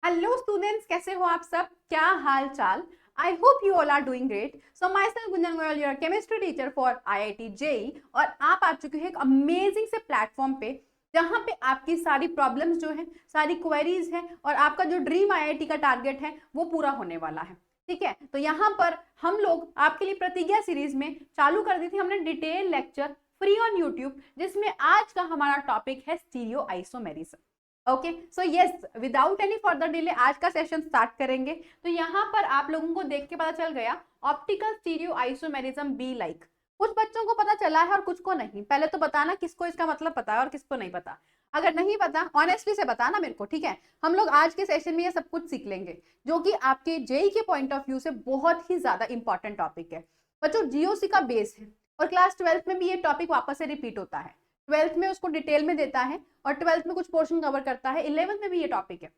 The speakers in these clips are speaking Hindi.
हेलो स्टूडेंट्स, कैसे हो आप सब? क्या हाल चाल? I hope you all are doing great. So myself Gunjan Goyal, your chemistry teacher for IIT JEE, और आप आ चुके हैं एक अमेजिंग से प्लेटफॉर्म पे जहां पे आपकी सारी प्रॉब्लम्स जो है, सारी क्वेरीज हैं और आपका जो ड्रीम आईआईटी का टारगेट है वो पूरा होने वाला है। ठीक है, तो यहाँ पर हम लोग आपके लिए प्रतिज्ञा सीरीज में चालू कर दी थी हमने detail lecture free on YouTube, जिसमें आज का हमारा टॉपिक है stereo isomerism. Okay, so yes, without any further delay आज का सेशन स्टार्ट करेंगे। तो यहाँ पर आप लोगों को देख के पता चल गया optical stereo isomerism be like. कुछ बच्चों को पता चला है और कुछ को नहीं। पहले तो बताना किसको इसका मतलब पता है और किसको नहीं पता। अगर नहीं पता ऑनेस्टली से बताना मेरे को, ठीक है? हम लोग आज के सेशन में ये सब कुछ सीख लेंगे जो कि आपके जेई के पॉइंट ऑफ व्यू से बहुत ही ज्यादा इंपॉर्टेंट टॉपिक है। बच्चों, जीओसी का बेस है और क्लास 12th में भी ये टॉपिक वापस से रिपीट होता है। 12th में उसको डिटेल में देता है और 12th में कुछ पोर्शन कवर करता है। 11th में भी ये टॉपिक है।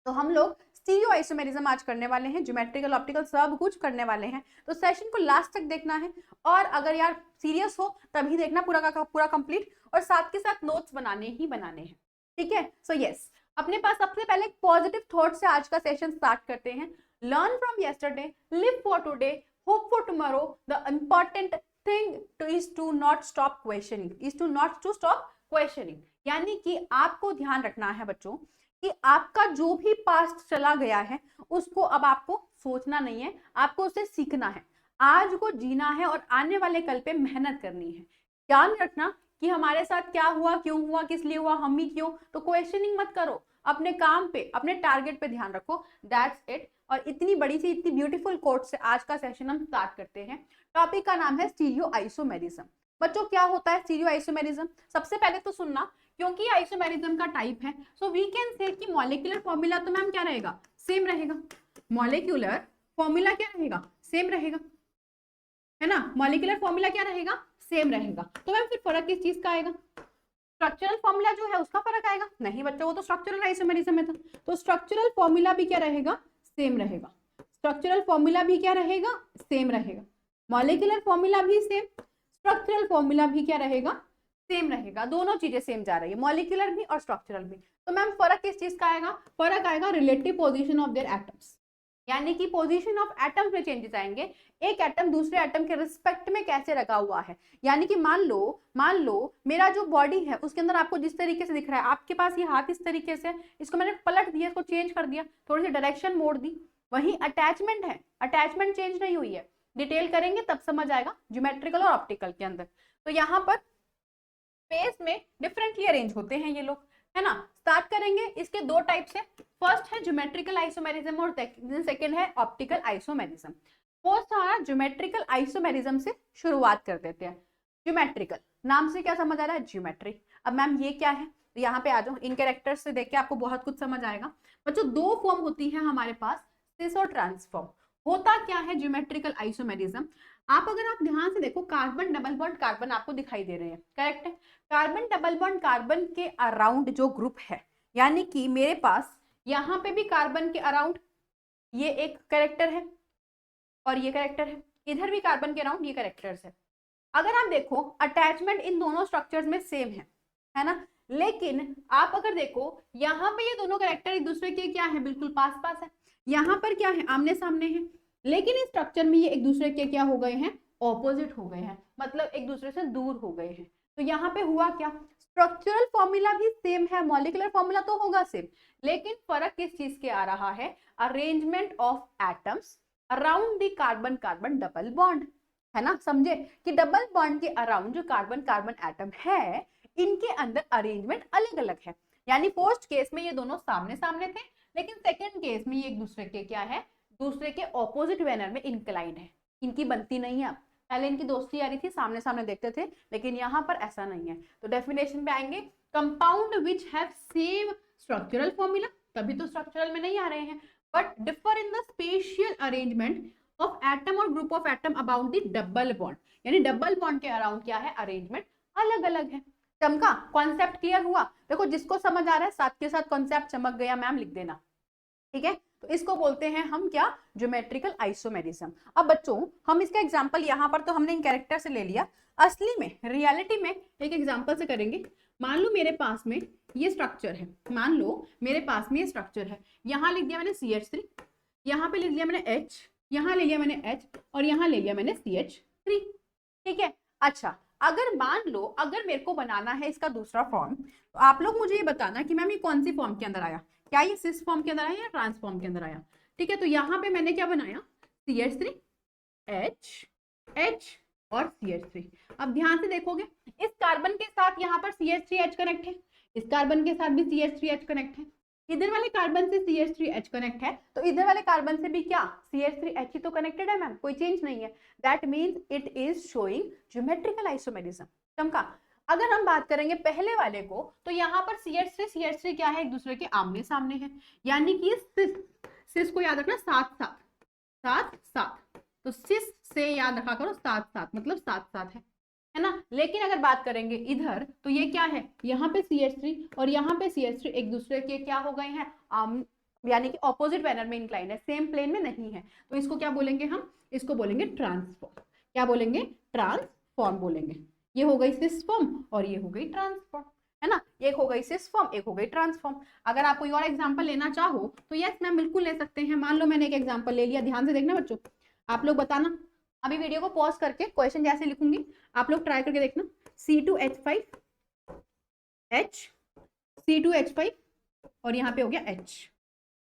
तो हम लोग स्टीरियो आइसोमेरिज्म आज करने वाले हैं, ज्योमेट्रिकल ऑप्टिकल सब कुछ करने वाले हैं। तो सेशन को लास्ट तक देखना है और अगर यार सीरियस हो तभी देखना पूरा का पूरा कंप्लीट, और साथ के साथ नोट्स बनाने ही बनाने हैं। ठीक है, सो यस, अपने पास सबसे पहले एक पॉजिटिव थॉट से आज का सेशन स्टार्ट करते हैं। Learn from yesterday, live for today, hope for tomorrow, the important thing is to not stop questioning, is to not to stop questioning। यानी कि आपको ध्यान रखना है बच्चों कि आपका जो भी पास्ट चला गया है उसको अब आपको सोचना नहीं है, आपको उससे सीखना है। आज को जीना है और आने वाले कल पे मेहनत करनी है। ध्यान रखना कि हमारे साथ क्या हुआ, क्यों हुआ, किस लिए हुआ, हम ही क्यों। तो क्वेश्चनिंग मत करो, अपने काम पे, अपने टारगेट पे ध्यान रखो। That's it. और इतनी बड़ी सी, इतनी ब्यूटीफुल कोट से आज का सेशन हम स्टार्ट करते हैं। टॉपिक का नाम है स्टीरियो आइसोमेरिज्म। बच्चों, क्या होता है स्टीरियो आइसोमेरिज्म? सबसे पहले तो सुनना, क्योंकि आइसोमेरिज्म का टाइप है सो वी कैन से कि मॉलिक्यूलर फॉर्मूला तो मैम क्या रहेगा? सेम रहेगा। मॉलिक्यूलर फॉर्मूला क्या रहेगा? सेम रहेगा, है ना? मॉलिक्यूलर फॉर्मूला क्या रहेगा? सेम रहेगा। तो मैम फिर फर्क किस चीज का आएगा? स्ट्रक्चरल फॉर्मूला जो है उसका फर्क आएगा? नहीं बच्चों, वो तो स्ट्रक्चरल आइसोमेरिज्म में था। तो स्ट्रक्चरल फॉर्मूला भी क्या रहेगा? सेम रहेगा। स्ट्रक्चरल फॉर्मूला भी क्या रहेगा? सेम रहेगा। मॉलिक्यूलर फॉर्मूला भी सेम, स्ट्रक्चरल फॉर्मूला भी क्या रहेगा? सेम रहेगा। दोनों चीजें सेम जा रही है, मॉलिक्यूलर भी और स्ट्रक्चरल भी। तो मैम फर्क किस चीज का आएगा? फर्क आएगा relative position of their atoms, यानी कि पोजीशन ऑफ एटम्स में चेंजेस आएंगे। एक एटम दूसरे एटम के रिस्पेक्ट में कैसे रखा हुआ है। यानी कि मान लो मेरा जो बॉडी है उसके अंदर आपको जिस तरीके से दिख रहा है, आपके पास ये हाथ इस तरीके से, इसको मैंने पलट दिया, इसको चेंज कर दिया, थोड़ी सी डायरेक्शन मोड़ दी। वही अटैचमेंट है, अटैचमेंट चेंज नहीं हुई है। डिटेल करेंगे तब समझ आएगा ज्योमेट्रिकल और ऑप्टिकल के अंदर। तो यहाँ पर स्पेस में डिफरेंटली अरेंज होते हैं ये लोग, है ना? स्टार्ट करेंगे इसके दो टाइप से। फर्स्ट है ज्योमेट्रिकल आइसोमेरिज्म और सेकंड है ऑप्टिकल आइसोमेरिज्म। फर्स्ट हमारा ज्योमेट्रिकल आइसोमेरिज्म से शुरुआत कर देते हैं। ज्योमेट्रिकल नाम से क्या समझ आ रहा है? ज्योमेट्री। अब मैम ये क्या है? तो यहाँ पे आ जाओ, इन कैरेक्टर्स से देख के आपको बहुत कुछ समझ आएगा। बच्चों, दो फॉर्म होती है हमारे पास, सिस और ट्रांसफॉर्म। होता क्या है ज्योमेट्रिकल आइसोमेरिज्म? आप अगर आप ध्यान से देखो, कार्बन डबल बॉन्ड कार्बन आपको दिखाई दे रहे हैं, करेक्ट है? कार्बन डबल बॉन्ड कार्बन के अराउंड जो ग्रुप है, यानी कि मेरे पास यहाँ पे भी कार्बन के अराउंड ये एक कैरेक्टर है और ये कैरेक्टर है, इधर भी कार्बन के अराउंड ये कैरेक्टर्स है। अगर आप देखो अटैचमेंट इन दोनों स्ट्रक्चर्स में सेम है ना? लेकिन आप अगर देखो यहाँ पे ये दोनों कैरेक्टर एक दूसरे के क्या है? बिल्कुल पास पास है। यहाँ पर क्या है? आमने सामने है। लेकिन इस स्ट्रक्चर में ये एक दूसरे के क्या हो गए हैं? ऑपोजिट हो गए हैं, मतलब एक दूसरे से दूर हो गए हैं। तो यहाँ पे हुआ क्या? स्ट्रक्चरल फॉर्मूला भी सेम है, मॉलिक्यूलर फॉर्मूला तो होगा सेम, लेकिन फर्क किस चीज के आ रहा है? Arrangement of atoms around the carbon carbon double bond, है ना? समझे कि डबल बॉन्ड के अराउंड जो कार्बन कार्बन एटम है इनके अंदर अरेंजमेंट अलग अलग है। यानी फर्स्ट केस में ये दोनों सामने सामने थे, लेकिन सेकंड केस में ये एक दूसरे के क्या है? दूसरे के ऑपोजिट वेनर में इंक्लाइन है। इनकी बनती नहीं है। पहले इनकी दोस्ती आ रही थी, सामने सामने देखते थे, लेकिन यहाँ पर ऐसा नहीं है। तो डेफिनेशन पे आएंगे, compound which have same structural formula, तभी तो स्ट्रक्चरल में नहीं आ रहे हैं, but differ in the spatial arrangement of atom और group of atom about the double bond. यानी डबल बॉन्ड के अराउंड क्या है? अरेंजमेंट अलग अलग है। चमका? कॉन्सेप्ट क्लियर हुआ? देखो, जिसको समझ आ रहा है साथ के साथ कॉन्सेप्ट चमक गया मैम लिख देना, ठीक है? तो इसको बोलते हैं हम क्या? Geometrical isomerism. अब बच्चों, हम इसका एग्जांपल यहाँ पर तो हमने इन कैरेक्टर से ले लिया, असली में रियलिटी में एक एग्जांपल से करेंगे। मान लो मेरे पास में ये स्ट्रक्चर है, मान लो मेरे पास में ये स्ट्रक्चर है, यहाँ लिख दिया मैंने CH3, यहाँ पे लिख दिया मैंने H, यहाँ ले लिया मैंने H और यहाँ ले लिया मैंने CH3, ठीक है। अच्छा, अगर मान लो अगर मेरे को बनाना है इसका दूसरा फॉर्म, तो आप लोग मुझे ये बताना कि मैम ये कौन सी फॉर्म के अंदर आया, क्या ये सिस फॉर्म के अंदर आया या ट्रांस फॉर्म के अंदर आया, ठीक है। तो यहाँ पे मैंने क्या बनाया, CH3 H H और CH3। अब ध्यान से देखोगे, इस कार्बन के साथ यहाँ पर CH3H कनेक्ट है, इस कार्बन के साथ भी CH3H कनेक्ट है, इधर वाले कार्बन से CH3H कनेक्ट है, तो इधर वाले कार्बन से भी क्या CH3H ही तो कनेक्टेड है मैम, कोई चेंज नहीं है। That means it is showing geometrical isomerism. चमका। अगर हम बात करेंगे पहले वाले को, तो यहाँ पर CH3 क्या है, एक दूसरे के आमने सामने है, यानी कि सिस को याद रखना साथ साथ साथ साथ, तो सिस से याद रखा करो साथ साथ, मतलब साथ साथ है ना। लेकिन अगर बात करेंगे इधर, तो ये क्या है, यहाँ पे CH3 और यहाँ पे CH3 एक दूसरे के क्या हो गए हैं, यानी कि ऑपोजिट पैनल में इंक्लाइन है, सेम प्लेन में नहीं है, तो इसको क्या बोलेंगे हम, इसको बोलेंगे ट्रांसफॉर्म। क्या बोलेंगे, ट्रांसफॉर्म बोलेंगे। ये हो गई सिस फॉर्म और ये हो गई ट्रांसफॉर्म, है ना, एक हो गई सिस फॉर्म, एक हो गई ट्रांसफॉर्म। अगर आप कोई और एग्जांपल लेना चाहो तो यस मैम बिल्कुल ले सकते हैं। मान लो मैंने एक एग्जांपल ले लिया, ध्यान से देखना बच्चों, आप लोग बताना, अभी वीडियो को पॉज करके क्वेश्चन जैसे लिखूंगी आप लोग ट्राई करके देखना, C2H5 H C2H5 और यहाँ पे हो गया H।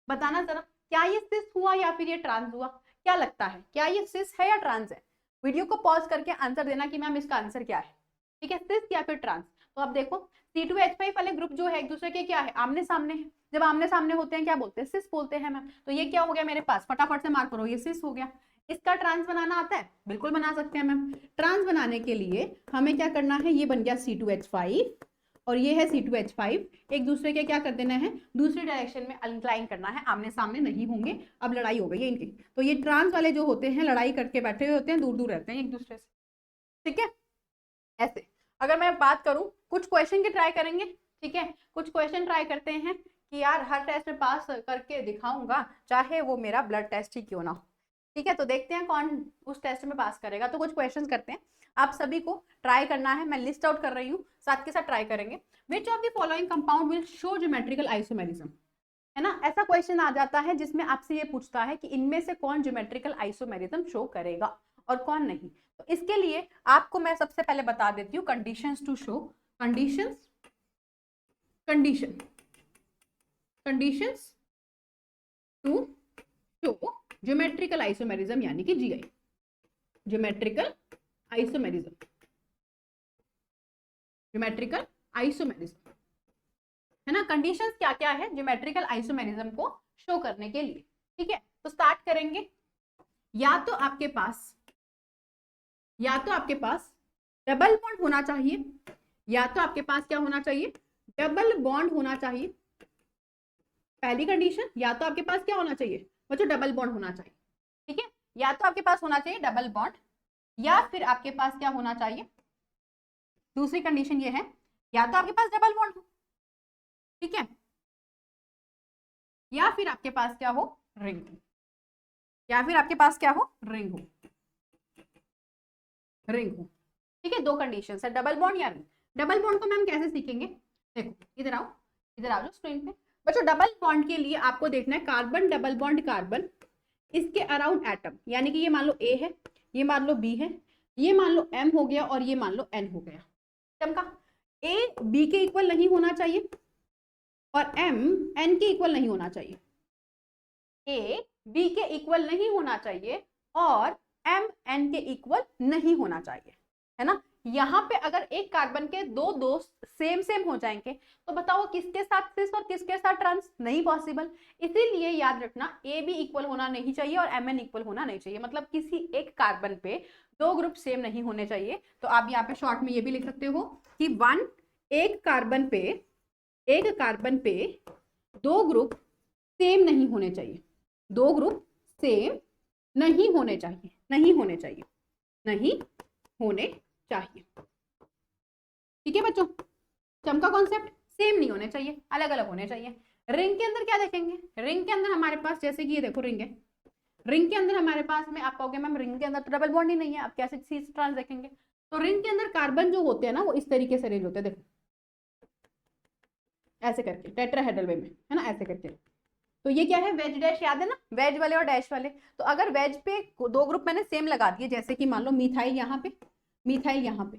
बताना जरा, क्या ये सिस हुआ या फिर ये ट्रांस हुआ, क्या लगता है, क्या ये सिस है या ट्रांस है। वीडियो को पॉज करके आंसर देना कि मैम इसका आंसर क्या है, ठीक है, सिस या फिर ट्रांस। तो अब देखो C2H5 वाले ग्रुप जो है एक दूसरे के क्या है, आमने सामने है, जब आमने सामने होते हैं क्या बोलते हैं, सिस बोलते हैं मैम। तो ये क्या हो गया मेरे पास, फटाफट से मार्क करो, ये सिस हो गया। इसका ट्रांस बनाना आता है, बिल्कुल बना सकते हैं मैम। ट्रांस बनाने के लिए हमें क्या करना है, ये बन गया C2H5 और ये है C2H5, एक दूसरे के क्या कर देना है, दूसरी डायरेक्शन में इंक्लाइन करना है, आमने सामने नहीं होंगे। अब लड़ाई हो गई है इनकी, तो ये ट्रांस वाले जो होते हैं लड़ाई करके बैठे हुए होते हैं, दूर दूर रहते हैं एक दूसरे से, ठीक है। ऐसे अगर मैं बात करूं, कुछ क्वेश्चन के ट्राई करेंगे, ठीक है, कुछ क्वेश्चन ट्राई करते हैं कि यार हर टेस्ट में पास करके दिखाऊंगा, चाहे वो मेरा ब्लड टेस्ट ही क्यों ना हो, ठीक है। तो देखते हैं कौन उस टेस्ट में पास करेगा। तो कुछ क्वेश्चंस करते हैं, आप सभी को ट्राई करना है, मैं लिस्ट आउट कर रही हूँ, साथ के साथ ट्राई करेंगे। Which of the following compound will show geometrical isomerism, है ना, ऐसा क्वेश्चन आ जाता है जिसमें आपसे ये पूछता है कि इनमें से कौन ज्योमेट्रिकल आइसोमेरिज्म शो करेगा और कौन नहीं। तो इसके लिए आपको मैं सबसे पहले बता देती हूँ conditions to show, conditions to show geometrical isomerism, यानी कि GI, geometrical isomerism, geometrical isomerism, है ना। कंडीशंस क्या क्या है ज्योमेट्रिकल आइसोमेरिज्म को शो करने के लिए, ठीक है। तो स्टार्ट करेंगे, या तो आपके पास डबल बॉन्ड होना चाहिए, या तो आपके पास क्या होना चाहिए, डबल बॉन्ड होना चाहिए, पहली कंडीशन। या तो आपके पास क्या होना चाहिए बच्चों, डबल बॉन्ड होना चाहिए, ठीक है, या तो आपके पास होना चाहिए डबल बॉन्ड, या फिर आपके पास क्या होना चाहिए, दूसरी कंडीशन ये है, या तो आपके पास डबल बॉन्ड हो, ठीक है, या फिर आपके पास क्या हो, रिंग हो, या फिर आपके पास क्या हो, रिंग हो, ठीक है। दो कंडीशन है, डबल बॉन्ड या रिंग। डबल बॉन्ड को मैम कैसे सीखेंगे, देखो इधर आओ जाओ स्क्रीन पे बच्चों। डबल बॉन्ड के लिए आपको देखना है कार्बन डबल बॉन्ड कार्बन, इसके अराउंड एटम, यानी कि ये मान लो A है, ये मान लो B है, ये मान लो M हो गया और ये मान लो N हो गया। चमका, A B के इक्वल नहीं होना चाहिए और M N के इक्वल नहीं होना चाहिए, A B के इक्वल नहीं होना चाहिए और M N के इक्वल नहीं होना चाहिए, है ना। यहाँ पे अगर एक कार्बन के दो दोस्त सेम हो जाएंगे तो बताओ किसके साथ सिस और किसके साथ ट्रांस, नहीं पॉसिबल। इसीलिए याद रखना ए बी इक्वल होना नहीं चाहिए और एम एन इक्वल होना नहीं चाहिए, मतलब किसी एक कार्बन पे दो ग्रुप सेम नहीं होने चाहिए। तो आप यहाँ पे शॉर्ट में ये भी लिख सकते हो कि एक कार्बन पे दो ग्रुप सेम नहीं होने चाहिए, दो ग्रुप सेम नहीं होने चाहिए, नहीं होने चाहिए, ठीक है बच्चों। चमका कॉन्सेप्ट, सेम नहीं होने चाहिए, अलग अलग होने चाहिए। रिंग के अंदर क्या देखेंगे, रिंग के अंदर हमारे पास जैसे कि ये देखो रिंग है, रिंग के अंदर हमारे पास में आप कहोगे मैम रिंग के अंदर तो डबल बॉन्ड ही नहीं है, आप कैसे सी ट्रांस देखेंगे। तो रिंग के अंदर कार्बन जो होते हैं ना वो इस तरीके से अरेंज होते हैं, देखो ऐसे करके टेट्राहेड्रल वे में, है ना, ऐसे करके। तो ये क्या है, वेज डैश, याद है ना, वेज वाले और डैश वाले। तो अगर वेज पे दो ग्रुप मैंने सेम लगा दिए, जैसे कि मान लो मिथाइल यहाँ पे, मिथाइल यहाँ पे,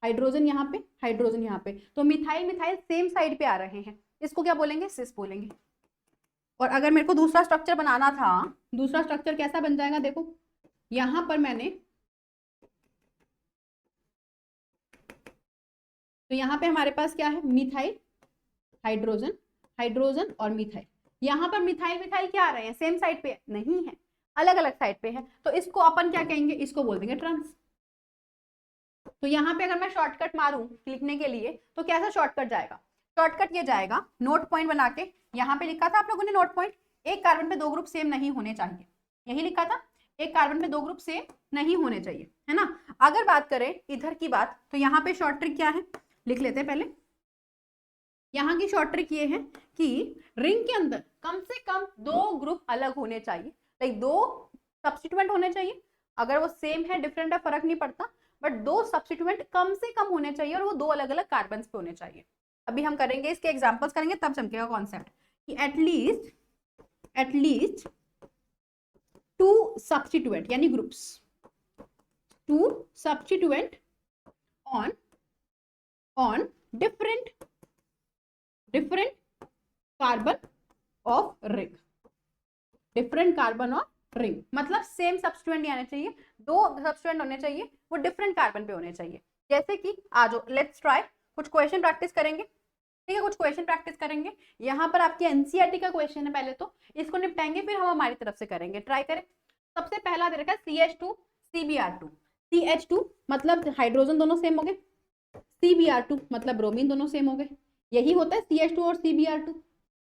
हाइड्रोजन यहाँ पे, हाइड्रोजन यहाँ पे, तो मिथाइल मिथाइल सेम साइड पे आ रहे हैं, इसको क्या बोलेंगे, सिस बोलेंगे। और अगर मेरे को दूसरा स्ट्रक्चर बनाना था, दूसरा स्ट्रक्चर कैसा बन जाएगा, देखो यहां पर मैंने, तो यहाँ पे हमारे पास क्या है, मिथाइल, हाइड्रोजन, हाइड्रोजन और मिथाइल। यहाँ पर मिथाइल मिथाइल क्या आ रहे हैं, सेम साइड पे नहीं है, अलग अलग साइड पे है, तो इसको अपन क्या कहेंगे, इसको बोल देंगे ट्रांस। तो यहाँ पे अगर मैं शॉर्टकट मारूं लिखने के लिए, तो कैसा शॉर्टकट जाएगा, शॉर्टकट ये जाएगा, नोट पॉइंट बना के, यहाँ पे लिखा था आप लोगों ने नोट पॉइंट, एक कार्बन पे दो ग्रुप सेम नहीं होने चाहिए, यही लिखा था, एक कार्बन पे दो ग्रुप सेम नहीं होने चाहिए, है ना। अगर बात करें इधर की बात, तो यहाँ पे शॉर्ट ट्रिक क्या है, लिख लेते हैं पहले। यहाँ की शॉर्ट ट्रिक ये है कि रिंग के अंदर कम से कम दो ग्रुप अलग होने चाहिए, लाइक दो सब्स्टिट्यूएंट होने चाहिए, अगर वो सेम है डिफरेंट है फर्क नहीं पड़ता, बट दो सब्स्टिट्यूएंट कम से कम होने चाहिए और वो दो अलग अलग कार्बन पे होने चाहिए। अभी हम करेंगे इसके एग्जांपल्स करेंगे तब चमकेगा कॉन्सेप्ट, कि एटलीस्ट टू सब्स्टिट्यूएंट यानी groups, two substituent on different carbon of ring, different carbon of ring, मतलब सेम सब्स्टिट्यूएंट नहीं आने चाहिए, दो सब्स्टिट्यूएंट होने चाहिए, वो डिफरेंट कार्बन पे होने चाहिए। जैसे कि आ जाओ, लेट्स ट्राई, कुछ क्वेश्चन प्रैक्टिस करेंगे, ठीक है, कुछ क्वेश्चन प्रैक्टिस करेंगे। यहाँ पर आपकी एनसीईआरटी का क्वेश्चन है, पहले तो इसको निपटाएंगे, फिर हम हमारी तरफ से करेंगे, ट्राई करें। सबसे पहला दे रखा है CH2 CBr2, CH2 मतलब हाइड्रोजन दोनों सेम हो गए, CBr2 मतलब ब्रोमीन दोनों सेम हो गए, यही होता है CH2 और CBr2।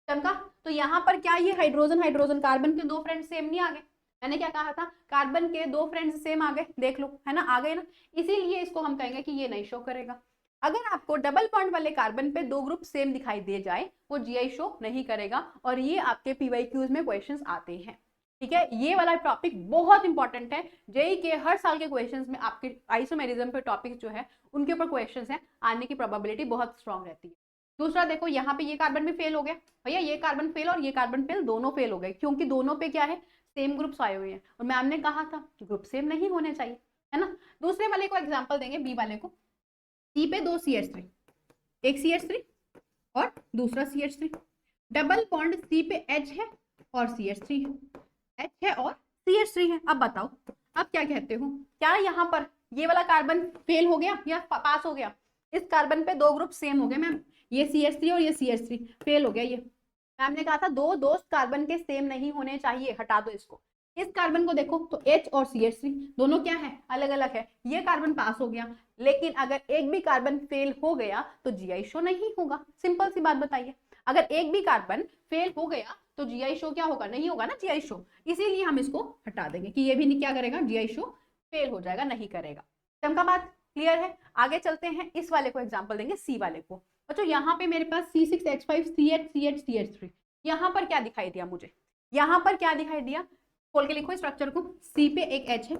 चमका, तो यहाँ पर क्या, ये हाइड्रोजन हाइड्रोजन कार्बन के दो फ्रेंड सेम नहीं आ गए, मैंने क्या कहा था, कार्बन के दो फ्रेंड्स सेम आ गए, देख लो, है ना, आ गए ना, इसीलिए इसको हम कहेंगे कि ये नहीं शो करेगा। अगर आपको डबल बॉन्ड वाले कार्बन पे दो ग्रुप सेम दिखाई दे जाए, वो जीआई शो नहीं करेगा, और ये आपके पीवाईक्यूज में क्वेश्चंस आते हैं, ठीक है। ये वाला टॉपिक बहुत इंपॉर्टेंट है, जेई के हर साल के क्वेश्चंस में आपके आइसोमेरिज्म पे टॉपिक जो है उनके ऊपर क्वेश्चंस हैं, आने की प्रोबेबिलिटी बहुत स्ट्रांग रहती है। दूसरा देखो, यहाँ पे ये कार्बन भी फेल हो गया, भैया ये कार्बन फेल और ये कार्बन फेल दोनों फेल हो गए, क्योंकि दोनों पे क्या है, सेम ग्रुप्स आए हुए हैं, और मैम ने कहा था ग्रुप सेम नहीं होने चाहिए, है ना। दूसरे वाले को एग्जांपल देंगे, बी वाले को, सी पे दो CH3, एक CH3 और दूसरा CH3, डबल बॉन्ड सी पे H है और CH3 है, H है और CH3 है। अब बताओ, अब क्या कहते हो, क्या यहाँ पर ये वाला कार्बन फेल हो गया या पास हो गया, इस कार्बन पे दो ग्रुप सेम हो गए मैम, ये CH3 और ये CH3 फेल हो गया, ये मैम ने कहा था दो दोस्त कार्बन के सेम नहीं होने चाहिए, हटा दो इसको। इस कार्बन को देखो तो H और CH3 दोनों क्या है, अलग अलग है, ये कार्बन पास हो गया, लेकिन अगर एक भी कार्बन फेल हो गया तो जीआई शो नहीं होगा, सिंपल सी बात बताइए, अगर एक भी कार्बन फेल हो गया तो जीआई शो क्या होगा, नहीं होगा ना जीआई शो, इसीलिए हम इसको हटा देंगे कि ये भी नहीं क्या करेगा, जीआई शो फेल हो जाएगा, नहीं करेगा। चमका बात क्लियर है। आगे चलते हैं, इस वाले को एग्जांपल देंगे, सी वाले को। अच्छा, यहाँ पे मेरे पास C6H5CH3, यहाँ पर क्या दिखाई दिया मुझे, यहाँ पर क्या दिखाई दिया, खोल के लिखो स्ट्रक्चर को, C पे एक H है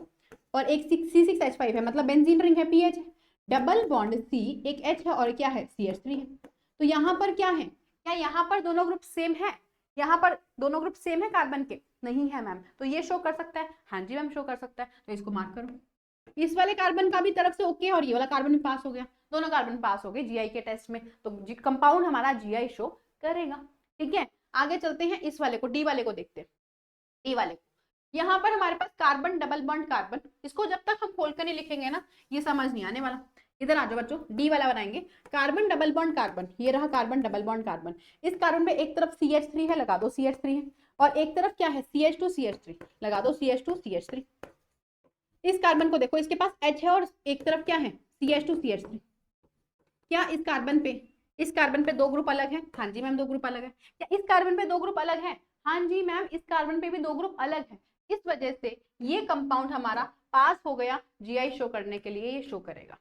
और एक C6H5 है, मतलब बेंजीन रिंग है, PH है, डबल बॉन्ड C एक H है और क्या है, CH3 है। तो यहाँ पर क्या है, क्या यहाँ पर दोनों ग्रुप सेम है, यहाँ पर दोनों ग्रुप सेम है कार्बन के, नहीं है मैम, तो ये शो कर सकता है, हाँ जी मैम शो कर सकता है, तो इसको मार्क करो। इस वाले कार्बन का भी तरफ से ओके और ये वाला कार्बन भी पास हो गया, दोनों कार्बन पास हो गए जीआई के टेस्ट में, तो कंपाउंड हमारा जीआई शो करेगा, ठीक है। आगे चलते हैं, इस वाले को, डी वाले को देखते हैं, डी वाले को, यहाँ पर हमारे पास कार्बन डबल बॉन्ड कार्बन, इसको जब तक हम खोल कर नहीं लिखेंगे ना ये समझ नहीं आने वाला। इधर आ जाओ बच्चों, डी वाला बनाएंगे, कार्बन डबल बॉन्ड कार्बन, ये रहा कार्बन डबल बॉन्ड कार्बन, इस कार्बन में एक तरफ CH3 है, लगा दो CH3 है, और एक तरफ क्या है CH2CH3, लगा दो CH2CH3। इस कार्बन को देखो, इसके पास H है और एक तरफ क्या है CH2CH3, क्या इस कार्बन पे दो ग्रुप अलग है, हाँ जी मैम दो ग्रुप अलग है, क्या इस कार्बन पे दो ग्रुप अलग है, हाँ जी मैम इस कार्बन पे भी दो ग्रुप अलग है, इस वजह से ये कंपाउंड हमारा पास हो गया, जीआई शो करने के लिए ये शो करेगा,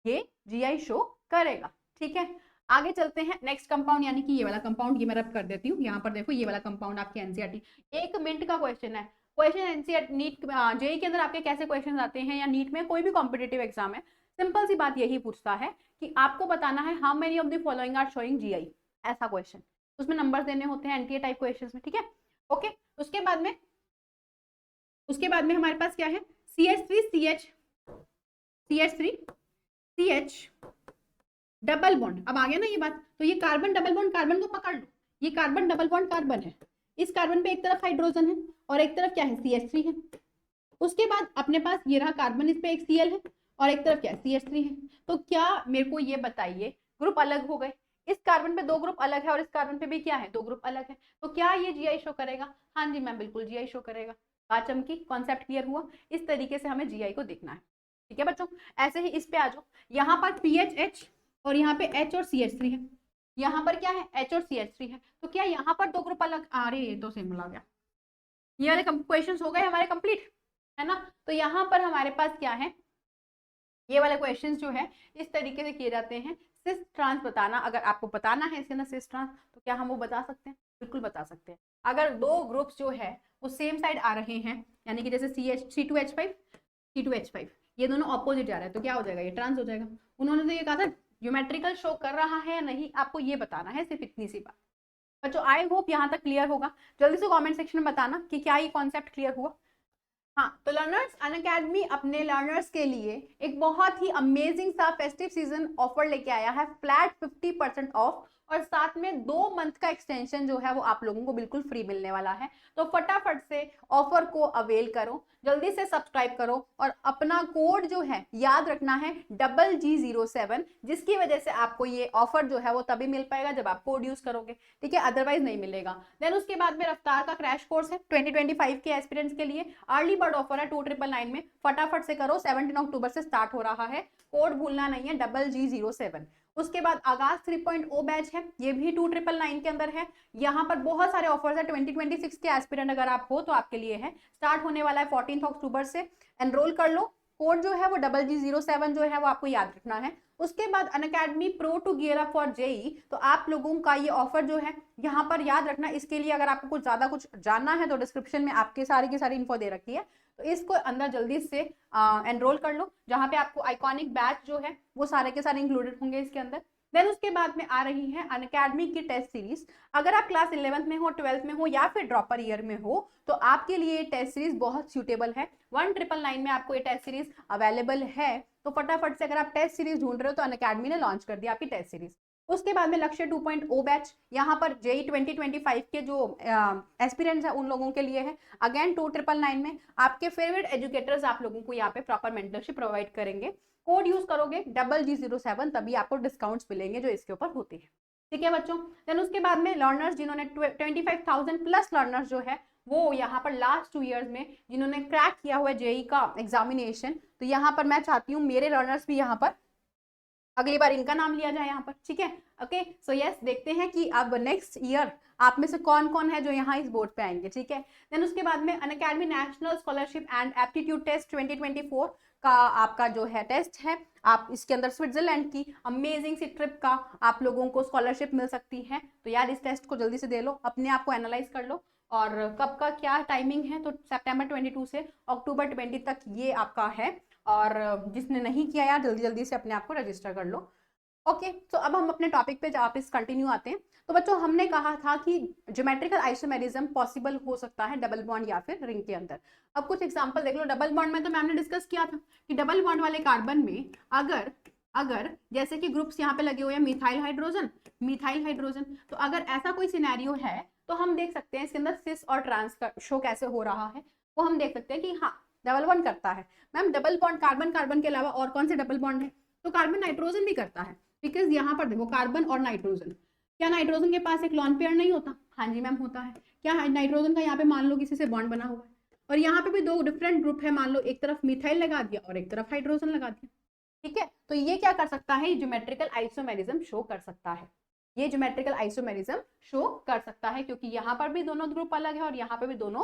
ये जीआई शो करेगा, ठीक है। आगे चलते हैं, नेक्स्ट कंपाउंड यानी कि ये वाला कंपाउंड, ये मैं रब कर देती हूँ, यहाँ पर देखो ये वाला कंपाउंड आपके एनसीईआरटी, 1 मिनट का क्वेश्चन है, क्वेश्चन एनसीईआरटी नीट जेईई के अंदर आपके कैसे क्वेश्चन आते हैं, या नीट में कोई भी कॉम्पिटेटिव एग्जाम है, सिंपल सी बात यही पूछता है कि आपको बताना है how many of the following are showing GI, ऐसा क्वेश्चन, उसमें नंबर देने होते हैं एनटीए टाइप क्वेश्चन में, ठीक है। ओके, उसके बाद में हमारे पास क्या है, CH3 डबल बॉन्ड। अब आ गया ना ये बात, तो ये कार्बन डबल बॉन्ड, कार्बन को पकड़ लो, ये कार्बन डबल बॉन्ड कार्बन है, इस कार्बन पे एक तरफ हाइड्रोजन है और एक तरफ क्या है, CH3 है। उसके बाद अपने पास ये रहा कार्बन, इस पे एक Cl है और एक तरफ क्या है, CH3 है। तो क्या मेरे को ये बताइए, ग्रुप अलग हो गए, इस कार्बन पे 2 ग्रुप अलग है और इस कार्बन पे भी क्या है, 2 ग्रुप अलग है, तो क्या ये जीआई शो करेगा? हाँ जी मैम, बिल्कुल जीआई शो करेगा। बात चमकी, कॉन्सेप्ट क्लियर हुआ। इस तरीके से हमें जीआई को देखना है, ठीक है बच्चों। ऐसे ही इस पे आ जाओ, यहाँ पर PHH और यहाँ पे H और CH3 है, यहाँ पर क्या है, H और CH3 है, तो क्या यहाँ पर 2 ग्रुप अलग, अरे ये तो सिंपल आ गया, ये वाले क्वेश्चंस हो गए हमारे कंप्लीट, है ना। तो यहाँ पर हमारे पास क्या है, ये वाले क्वेश्चंस जो है इस तरीके से किए जाते हैं। सिस ट्रांस बताना, अगर आपको बताना है इसके अंदर सिस ट्रांस, तो क्या हम वो बता सकते हैं? बिल्कुल बता सकते हैं। अगर 2 ग्रुप्स जो है वो सेम साइड आ रहे हैं, यानी कि जैसे C2H5 ये दोनों ऑपोजिट जा रहे हैं, तो क्या हो जाएगा, ये ट्रांस हो जाएगा। उन्होंने तो ये कहा था ज्योमेट्रिकल शो कर रहा है या नहीं, आपको ये बताना है, सिर्फ इतनी सी बात। बच्चों आई होप यहाँ तक क्लियर होगा। जल्दी से कमेंट सेक्शन में बताना कि क्या ये कॉन्सेप्ट क्लियर हुआ। हाँ, तो लर्नर्स अनअकैडमी अपने लर्नर्स के लिए एक बहुत ही अमेजिंग सा फेस्टिव सीजन ऑफर लेके आया है, फ्लैट 50% ऑफ, और साथ में 2 मंथ का एक्सटेंशन जो है वो आप लोगों को बिल्कुल फ्री मिलने वाला है। तो फटाफट से ऑफर को अवेल करो, जल्दी से सब्सक्राइब करो और अपना कोड जो है याद रखना है GG07, जिसकी वजह से आपको ये ऑफर जो है वो तभी मिल पाएगा जब आप कोड यूज करोगे, ठीक है, अदरवाइज नहीं मिलेगा। देन उसके बाद में रफ्तार का क्रैश कोर्स है 2025 के एस्पिरेंट्स के लिए, अर्ली बर्ड ऑफर है 2999 में, फटाफट से करो, 17 अक्टूबर से स्टार्ट हो रहा है, कोड भूलना नहीं है GG07। उसके बाद आगाज 3.0 बैच है, ये भी 2999 के अंदर है। यहाँ पर बहुत सारे ऑफर्स है, 2026 के एस्पिरेंट अगर आप हो तो आपके लिए है, स्टार्ट होने वाला है 14 अक्टूबर से, एनरोल कर लो। कोड जो है वो GG07 जो है वो आपको याद रखना है। उसके बाद Unacademy pro to gear up for JEE, तो आप लोगों का ये ऑफर जो है यहाँ पर याद रखना। इसके लिए अगर आपको कुछ ज्यादा कुछ जानना है तो डिस्क्रिप्शन में आपके सारी की सारी इन्फो दे रखी है, तो इसको अंदर जल्दी से एनरोल कर लो, जहां पे आपको आइकॉनिक बैच जो है वो सारे के सारे इंक्लूडेड होंगे इसके अंदर। देन उसके बाद में आ रही है अनअकैडमी की टेस्ट सीरीज। अगर आप क्लास 11th में हो, 12th में हो या फिर ड्रॉपर ईयर में हो, तो आपके लिए ये टेस्ट सीरीज बहुत सूटेबल है। 1999 में आपको ये टेस्ट सीरीज अवेलेबल है, तो फटाफट से अगर आप टेस्ट सीरीज ढूंढ रहे हो तो अनअकैडमी ने लॉन्च कर दिया आपकी टेस्ट सीरीज। उसके बाद में लक्ष्य 2.0 बैच, यहाँ पर जेई 2025 के जो एस्पिरेंट्स हैं उन लोगों के लिए है, अगेन 2999 में। आपके फेवरेट एजुकेटर्स आप लोगों को यहाँ पे प्रॉपर मेंटरशिप प्रोवाइड करेंगे। कोड यूज करोगे GG07, तभी आपको डिस्काउंट्स मिलेंगे जो इसके ऊपर होते हैं, ठीक है बच्चों। देन उसके बाद में लर्नर्स जिन्होंने 25,000 प्लस लर्नर्स जो है वो यहाँ पर लास्ट 2 इयर्स में जिन्होंने क्रैक किया हुआ है जेई का एग्जामिनेशन, तो यहाँ पर मैं चाहती हूँ मेरे लर्नर्स भी यहाँ पर अगली बार इनका नाम लिया जाए यहाँ पर, ठीक है। ओके, सो यस, देखते हैं कि अब नेक्स्ट ईयर आप में से कौन कौन है जो यहाँ इस बोर्ड पे आएंगे, ठीक है। देन उसके बाद में Unacademy national scholarship and aptitude test 2024 का आपका जो है टेस्ट है, आप इसके अंदर स्विट्जरलैंड की अमेजिंग सी ट्रिप का आप लोगों को स्कॉलरशिप मिल सकती है। तो यार इस टेस्ट को जल्दी से दे लो, अपने आप को एनालाइज कर लो, और कब का क्या टाइमिंग है, तो सितंबर 22 से अक्टूबर 20 तक ये आपका है, और जिसने नहीं किया यार जल्दी जल्दी से अपने आप को रजिस्टर कर लो। ओके, तो अब हम अपने टॉपिक पे वापस कंटिन्यू आते हैं। तो बच्चों हमने कहा था कि ज्योमेट्रिकल आइसोमेरिज्म पॉसिबल हो सकता है डबल बॉन्ड या फिर रिंग के अंदर। अब कुछ एग्जांपल देख लो। डबल बॉन्ड में तो मैम ने डिस्कस किया था कि डबल बॉन्ड वाले कार्बन में अगर जैसे कि ग्रुप्स यहाँ पे लगे हुए हैं मिथाइल हाइड्रोजन, तो अगर ऐसा कोई सिनेरियो है तो हम देख सकते हैं इसके अंदर सिस और ट्रांस का शो कैसे हो रहा है, वो हम देख सकते हैं कि हाँ डबल बॉन्ड करता है। मैम डबल बॉन्ड कार्बन के अलावा और कौन से डबल बॉन्ड है, तो कार्बन नाइट्रोजन भी करता है, बिकॉज यहाँ पर देखो कार्बन और नाइट्रोजन, क्या नाइट्रोजन के पास एक लॉन पेयर नहीं होता? हाँ जी मैम होता है। क्या नाइट्रोजन का यहाँ पे मान लो किसी से बॉन्ड बना हुआ है, और यहाँ पे भी 2 डिफरेंट ग्रुप है, मान लो एक तरफ मिथाइल लगा दिया और एक तरफ हाइड्रोजन लगा दिया, ठीक है। तो ये क्या कर सकता है, ज्योमेट्रिकल आइसोमेरिज्म शो कर सकता है, ये ज्योमेट्रिकल आइसोमेरिज्म शो कर सकता है, क्योंकि यहाँ पर भी दोनों ग्रुप अलग है और यहाँ पे भी दोनों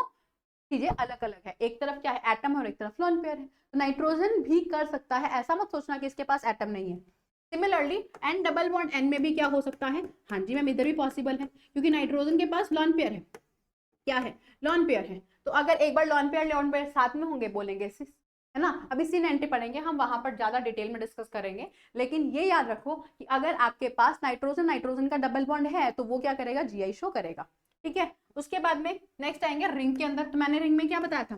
चीजें अलग अलग है, एक तरफ क्या है एटम है और एक तरफ लोन पेयर है। तो नाइट्रोजन भी कर सकता है, ऐसा मत सोचना कि इसके पास एटम नहीं है। Similarly N double bond N में भी क्या हो सकता है, हाँ जी मैम इधर भी पॉसिबल है, क्योंकि नाइट्रोजन के पास लोन पेयर है, क्या है, लोन पेयर है। तो अगर एक बार लोन पेयर साथ में होंगे बोलेंगे सिस, है ना। अभी C90 पढ़ेंगे हम, वहां पर ज्यादा डिटेल में डिस्कस करेंगे, लेकिन ये याद रखो कि अगर आपके पास नाइट्रोजन नाइट्रोजन का डबल बॉन्ड है तो वो क्या करेगा, GI शो करेगा, ठीक है। उसके बाद में नेक्स्ट आएंगे रिंग के अंदर। तो मैंने रिंग में क्या बताया था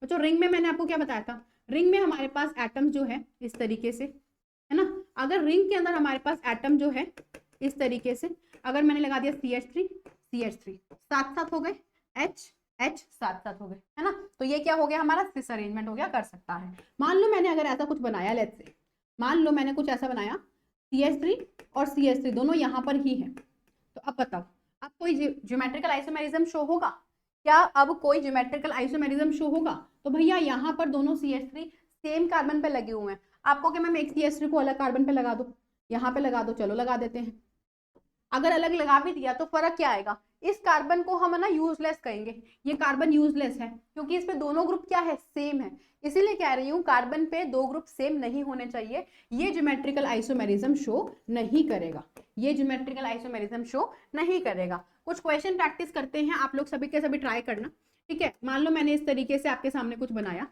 बच्चों, रिंग में मैंने आपको क्या बताया था, रिंग में हमारे पास एटम जो है इस तरीके से, है ना। अगर रिंग के अंदर हमारे पास एटम जो है इस तरीके से, अगर मैंने लगा दिया CH3 साथ साथ हो गए, H साथ साथ हो गए, है ना। तो ये क्या हो गया, हमारा सिस अरेंजमेंट हो गया, कर सकता है। मान लो मैंने अगर ऐसा कुछ बनाया, लेट्स से मान लो मैंने कुछ ऐसा बनाया, CH3 और CH3 दोनों यहाँ पर ही है, तो अब बताओ अब कोई ज्योमेट्रिकल आइसोमेरिज्म शो होगा क्या, अब कोई ज्योमेट्रिकल आइसोमेरिज्म शो होगा। तो भैया यहाँ पर दोनों CH3 सेम कार्बन पे लगे हुए हैं, आपको क्या मैम एक CH3 को अलग कार्बन पे लगा दो, यहाँ पे लगा दो, चलो लगा देते हैं। अगर अलग लगा भी दिया तो फर्क क्या आएगा, इस कार्बन को हम ना यूजलेस कहेंगे, ये कार्बन यूजलेस है क्योंकि इस पे दोनों ग्रुप क्या है, सेम है। इसीलिए कह रही हूँ कार्बन पे दो ग्रुप सेम नहीं होने चाहिए, ये ज्योमेट्रिकल आइसोमेरिज्म शो नहीं करेगा, ये ज्योमेट्रिकल आइसोमेरिज्म शो नहीं करेगा। कुछ क्वेश्चन प्रैक्टिस करते हैं, आप लोग सभी के सभी ट्राई करना, ठीक है। मान लो मैंने इस तरीके से आपके सामने कुछ बनाया,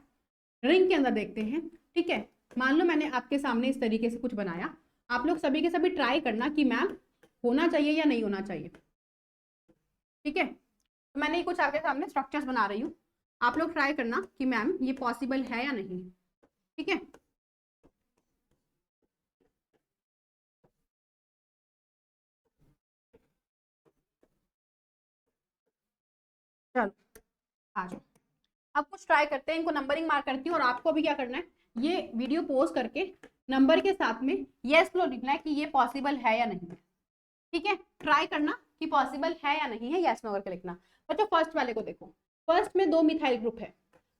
रिंग के अंदर देखते हैं, ठीक है। मान लो मैंने आपके सामने इस तरीके से कुछ बनाया, आप लोग सभी के सभी ट्राई करना कि मैम होना चाहिए या नहीं होना चाहिए, ठीक है। तो मैंने कुछ आपके सामने स्ट्रक्चर्स बना रही हूँ, आप लोग ट्राई करना कि मैम ये पॉसिबल है या नहीं, ठीक है। चलो आ जाओ, अब कुछ ट्राई करते हैं, इनको नंबरिंग मार्क करती हूँ और आपको भी क्या करना है, ये वीडियो पोज करके नंबर के साथ में यस नो लिखना है कि ये पॉसिबल है या नहीं है, ठीक है। ट्राई करना कि पॉसिबल है या नहीं है, यस नो करके लिखना। बच्चों फर्स्ट वाले को देखो, फर्स्ट में दो मिथाइल ग्रुप है,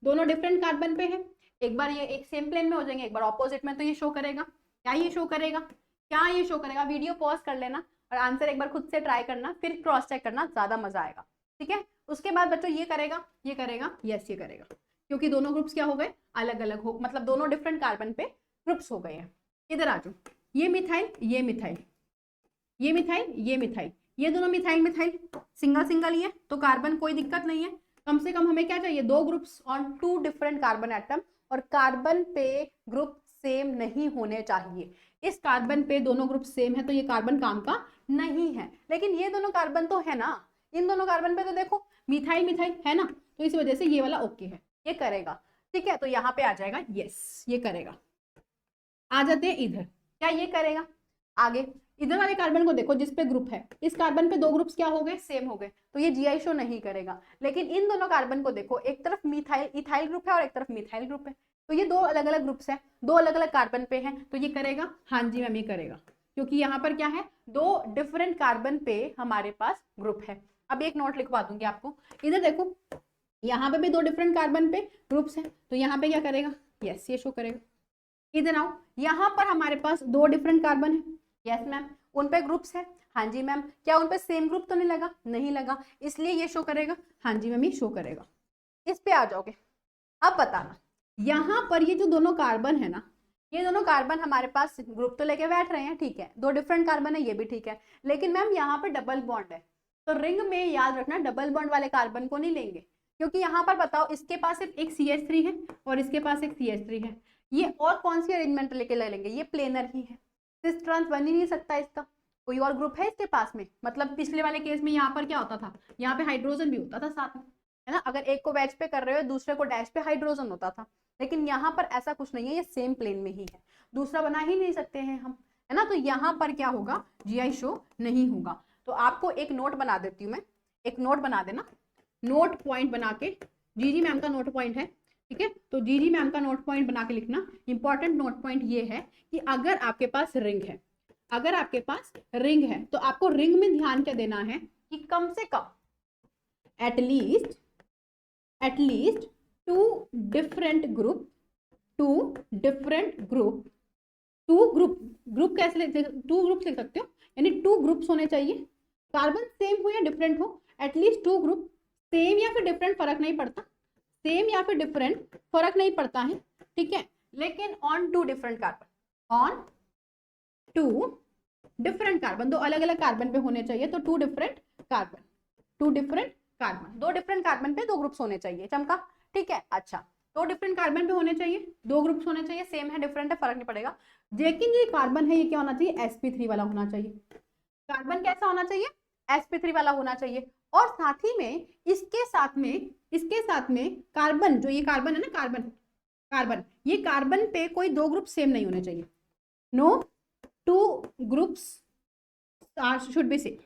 दोनों डिफरेंट कार्बन पे है, एक बार ये एक सेम प्लेन में हो जाएंगे, एक बार ऑपोजिट में, तो ये शो करेगा क्या, ये शो करेगा क्या, ये शो करेगा। वीडियो पॉज कर लेना और आंसर एक बार खुद से ट्राई करना, फिर क्रॉस चेक करना, ज्यादा मजा आएगा, ठीक है। उसके बाद बच्चों ये करेगा, ये करेगा, यस ये करेगा, क्योंकि दोनों ग्रुप्स क्या हो गए, अलग अलग हो, मतलब दोनों डिफरेंट कार्बन पे ग्रुप्स हो गए हैं। इधर आ जाओ, ये मिथाइल ये मिथाइल, ये मिथाइल ये मिथाइल, ये दोनों मिथाइल मिथाइल सिंगल सिंगल ही है, तो कार्बन कोई दिक्कत नहीं है। कम से कम हमें क्या चाहिए, दो groups on two different carbon atom, और कार्बन पे ग्रुप सेम नहीं होने चाहिए। इस कार्बन पे दोनों ग्रुप सेम है तो ये कार्बन काम का नहीं है, लेकिन ये दोनों कार्बन तो है ना, इन दोनों कार्बन पे तो देखो मिथाइल मिथाइल है ना, तो इस वजह से ये वाला ओके है, ये करेगा, ठीक है। तो यहाँ पे आ जाएगा यस, ये करेगा। आ जाते हैं इधर, क्या ये करेगा, आगे इधर वाले कार्बन को देखो जिसपे ग्रुप है, इस कार्बन पे दो ग्रुप्स क्या हो गए, सेम हो गए, तो ये GI शो नहीं करेगा। लेकिन इन दोनों कार्बन को देखो, एक तरफ मिथाइल इथाइल ग्रुप है और एक तरफ मिथाइल ग्रुप है, तो ये दो अलग अलग ग्रुप्स है, दो अलग अलग कार्बन पे है, तो ये करेगा, हाँ जी मैम ये करेगा, क्योंकि यहाँ पर क्या है, दो डिफरेंट कार्बन पे हमारे पास ग्रुप है। अब एक नोट लिखवा दूंगी आपको, इधर देखो यहाँ पे भी दो डिफरेंट कार्बन पे ग्रुप्स है, तो यहाँ पे क्या करेगा, यस ये शो करेगा। इधर आओ, यहाँ पर हमारे पास दो डिफरेंट कार्बन है, यस मैम उन पे ग्रुप्स है, हाँ जी मैम, क्या उन पे सेम ग्रुप तो नहीं लगा, नहीं लगा, इसलिए ये शो करेगा, हाँ जी मैम ये शो करेगा। इस पे आ जाओगे, अब बताना यहाँ पर ये जो दोनों कार्बन है ना, ये दोनों कार्बन हमारे पास ग्रुप तो लेके बैठ रहे हैं, ठीक है, दो डिफरेंट कार्बन है, ये भी ठीक है, लेकिन मैम यहाँ पे डबल बॉन्ड है, तो रिंग में याद रखना डबल बॉन्ड वाले कार्बन को नहीं लेंगे, क्योंकि यहाँ पर बताओ इसके पास सिर्फ एक CH3 है और इसके पास एक CH3 है, ये और कौन सी अरेंजमेंट लेके ले लेंगे, ये प्लेनर ही है, सिस ट्रांस बन ही नहीं सकता इसका, कोई और ग्रुप है इसके पास में। मतलब पिछले वाले केस में यहाँ पर क्या होता था, यहाँ पे हाइड्रोजन भी होता था साथ में, है ना, अगर एक को वेज पे कर रहे हो दूसरे को डैश पे हाइड्रोजन होता था, लेकिन यहाँ पर ऐसा कुछ नहीं है, ये सेम प्लेन में ही है, दूसरा बना ही नहीं सकते हैं हम, है ना। तो यहाँ पर क्या होगा, GI शो नहीं होगा। तो आपको एक नोट बना देती हूँ मैं, एक नोट बना देना, नोट पॉइंट बना के, जीजी मैम का नोट पॉइंट है, ठीक है, तो जीजी मैम का नोट पॉइंट बना के लिखना। इंपॉर्टेंट नोट पॉइंट ये है कि अगर आपके पास रिंग है, अगर आपके पास रिंग है तो आपको रिंग में ध्यान क्या देना है कि कम से कम at least two different group group कैसे लिख, टू ग्रुप्स लिख सकते हो, यानी टू ग्रुप्स होने चाहिए, कार्बन सेम हो या डिफरेंट हो, एटलीस्ट टू ग्रुप, सेम या फिर डिफरेंट फर्क नहीं पड़ता, सेम या फिर डिफरेंट फर्क नहीं पड़ता है, ठीक है, लेकिन on two different carbon, on two different carbon, दो अलग अलग कार्बन पे होने चाहिए, तो टू डिफरेंट कार्बन, दो डिफरेंट कार्बन पे दो ग्रुप्स होने चाहिए, चमका, ठीक है। अच्छा दो डिफरेंट कार्बन पे होने चाहिए, दो ग्रुप्स होने चाहिए, सेम है डिफरेंट है फर्क नहीं पड़ेगा, लेकिन ये कार्बन है ये क्या होना चाहिए, sp3 वाला होना चाहिए। कार्बन कैसा होना चाहिए, sp3 वाला होना चाहिए। और साथ ही में इसके साथ में कार्बन, जो ये कार्बन है ना, कार्बन ये कार्बन पे कोई दो ग्रुप सेम नहीं होने चाहिए। No two groups should be same.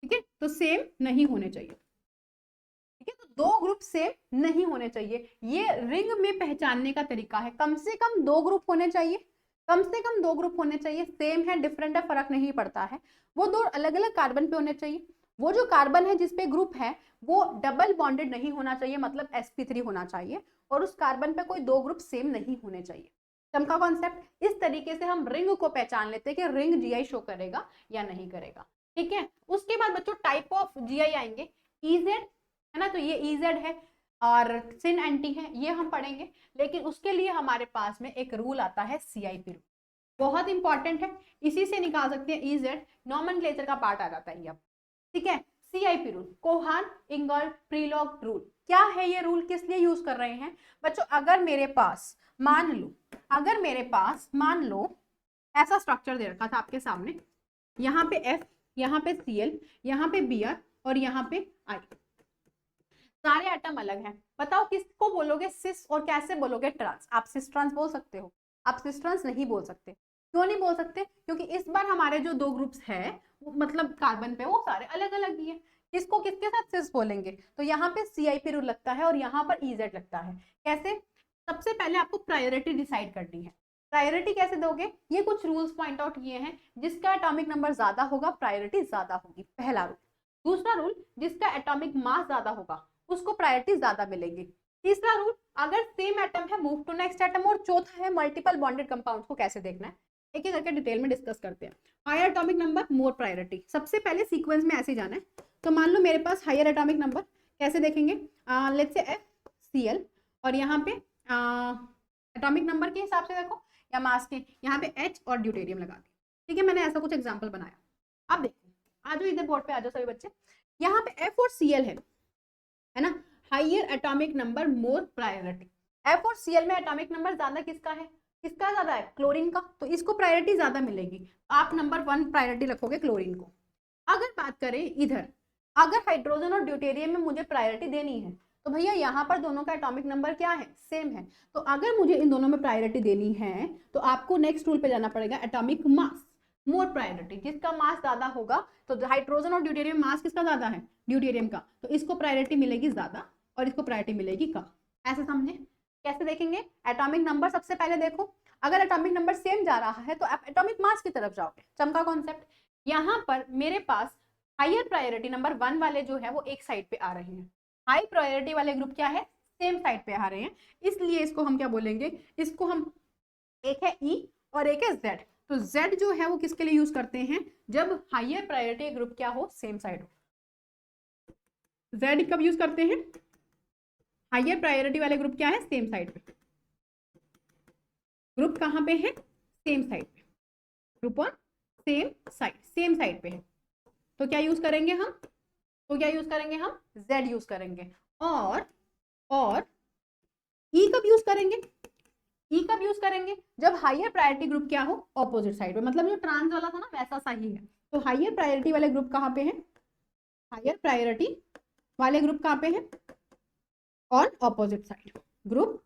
ठीक है, तो सेम नहीं होने चाहिए। ठीक है, तो दो ग्रुप सेम नहीं होने चाहिए, ये रिंग में पहचानने का तरीका है। कम से कम दो ग्रुप होने चाहिए, कम से कम दो ग्रुप होने चाहिए, सेम है डिफरेंट है फर्क नहीं पड़ता है, वो दो अलग अलग कार्बन पे होने चाहिए। वो जो कार्बन है जिसपे ग्रुप है वो डबल बॉन्डेड नहीं होना चाहिए, मतलब sp3 होना चाहिए, और उस कार्बन पे कोई दो ग्रुप सेम नहीं होने चाहिए। चमका कॉन्सेप्ट। इस तरीके से हम रिंग को पहचान लेते हैं कि रिंग जीआई शो करेगा या नहीं करेगा। ठीक है, उसके बाद बच्चों टाइप ऑफ जीआई आएंगे। इजेड है ना, तो ये इजेड है और सिन एंटी है, ये हम पढ़ेंगे, लेकिन उसके लिए हमारे पास में एक रूल आता है CIP रूल, बहुत इंपॉर्टेंट है, इसी से निकाल सकते हैं इजेड, नॉमेनक्लेचर का पार्ट आ जाता है ये। ठीक है, CIP रूल, कोहान इंगॉल्ड प्रीलॉग रूल। क्या है ये रूल, किस लिए यूज कर रहे हैं बच्चों, अगर मेरे पास मान लो ऐसा स्ट्रक्चर दे रखा था आपके सामने, यहाँ पे F, यहाँ पे Cl, यहाँ पे Br और यहाँ पे I, सारे एटम अलग हैं, बताओ किसको बोलोगे सिस और कैसे बोलोगे ट्रांस। आप सिस ट्रांस बोल सकते हो, आप सिस ट्रांस नहीं बोल सकते। क्यों नहीं बोल सकते, क्योंकि इस बार हमारे जो दो ग्रुप्स है मतलब कार्बन पे वो सारे अलग अलग ही है, किसको किसके साथ सिस बोलेंगे, तो यहाँ पे CIP रूल लगता है और यहाँ पर EZ लगता है। कैसे, सबसे पहले आपको प्रायोरिटी डिसाइड करनी है। प्रायोरिटी कैसे दोगे, ये कुछ रूल्स पॉइंट आउट किए हैं, जिसका एटॉमिक नंबर ज्यादा होगा प्रायोरिटी ज्यादा होगी, पहला रूल। दूसरा रूल, जिसका एटॉमिक मास ज्यादा होगा उसको प्रायोरिटी ज्यादा मिलेगी। तीसरा रूल, अगर सेम एटम है मूव टू नेक्स्ट एटम। और चौथा है मल्टीपल बॉन्डेड कंपाउंड्स को कैसे देखना है, एक एक करके डिटेल में डिस्कस करते हैं। Higher atomic number more priority, सबसे पहले सीक्वेंस में ऐसे जाना है। तो मान लो मेरे पास हायर एटॉमिक नंबर कैसे देखेंगे, लेट्स से FCl और यहाँ पे एटॉमिक नंबर के हिसाब से देखो या मास के, यहाँ पे H और ड्यूटेरियम लगा दिया। ठीक है, मैंने ऐसा कुछ एग्जाम्पल बनाया। अब देखो, आ जाओ इधर बोर्ड पे आ जाओ सभी बच्चे, यहाँ पे F और Cl है ना, higher atomic number more priority. F और Cl में एटॉमिक नंबर ज्यादा किसका है, किसका ज्यादा है, क्लोरीन का, तो इसको प्रायोरिटी ज्यादा मिलेगी, आप नंबर 1 प्रायोरिटी रखोगे क्लोरीन को। अगर बात करें इधर, अगर हाइड्रोजन और ड्यूटेरियम में मुझे प्रायोरिटी देनी है तो भैया यहाँ पर दोनों का एटॉमिक नंबर क्या है, सेम है, तो अगर मुझे इन दोनों में प्रायोरिटी देनी है तो आपको नेक्स्ट रूल पे जाना पड़ेगा, एटॉमिक मास मोर प्रायोरिटी। जिसका मास ज्यादा होगा, तो हाइड्रोजन और ड्यूटेरियम मास किसका ज्यादा है, ड्यूटेरियम का, तो इसको प्रायोरिटी मिलेगी ज्यादा और इसको प्रायोरिटी मिलेगी कम। ऐसे समझे, कैसे देखेंगे, एटॉमिक नंबर सबसे पहले देखो, अगर एटॉमिक नंबर सेम जा रहा है तो आप एटॉमिक मास की तरफ जाओगे। चमका कॉन्सेप्ट, यहाँ पर मेरे पास हायर प्रायोरिटी नंबर 1 वाले जो है वो एक साइड पे आ रहे हैं, हाई प्रायोरिटी वाले ग्रुप क्या है, सेम साइड पे आ रहे हैं, इसलिए इसको हम क्या बोलेंगे, इसको हम, एक है E और एक है Z, तो Z जो है वो किसके लिए यूज करते हैं, जब हायर प्रायोरिटी ग्रुप क्या हो, सेम साइड हो। Z कब यूज करते हैं, हायर प्रायोरिटी वाले ग्रुप क्या है, सेम साइड पे, ग्रुप कहाँ पे है, सेम साइड पे, ग्रुप ऑन सेम साइड पे है, तो क्या यूज करेंगे हम, Z यूज करेंगे। और E कब यूज करेंगे, जब हायर प्रायोरिटी ग्रुप क्या हो, ऑपोजिट साइड पे, मतलब जो ट्रांस वाला था ना वैसा सही है। तो हायर प्रायोरिटी वाले ग्रुप कहाँ पे हैं, हायर प्रायोरिटी वाले ग्रुप कहाँ पे हैं, on opposite side, group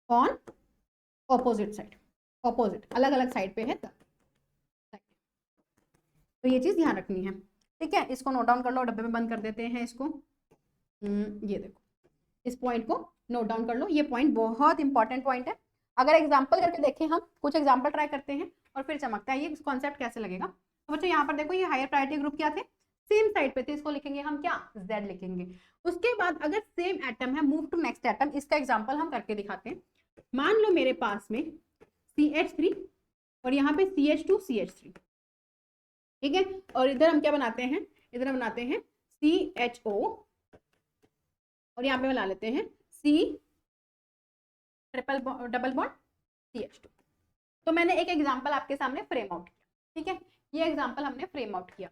on opposite side, opposite अलग अलग साइड पे है तब। तो ये चीज ध्यान रखनी है। ठीक है, इसको नोट डाउन कर लो, डब्बे में बंद कर देते हैं इसको। ये देखो, इस पॉइंट को नोट डाउन कर लो, ये पॉइंट बहुत इंपॉर्टेंट पॉइंट है। अगर एग्जांपल करके देखें, हम कुछ एग्जांपल ट्राई करते हैं और फिर चमकता है ये कॉन्सेप्ट कैसे लगेगा। तो बच्चों यहाँ पर देखो, ये हायर प्रायोरिटी ग्रुप क्या थे, सेम साइड पे थे, इसको लिखेंगे हम क्या, Z लिखेंगे। उसके बाद अगर सेम एटम है मूव टू नेक्स्ट एटम, इसका एग्जाम्पल हम करके दिखाते हैं। मान लो मेरे पास में CH3 और यहाँ पे CH2 CH3, ठीक है, और इधर हम क्या बनाते हैं, इधर हम बनाते हैं CHO और यहाँ पे बना लेते हैं C डबल बॉन्ड CH2। तो मैंने एक एग्जांपल आपके सामने फ्रेम आउट किया। ठीक है, ये एग्जांपल हमने फ्रेम आउट किया।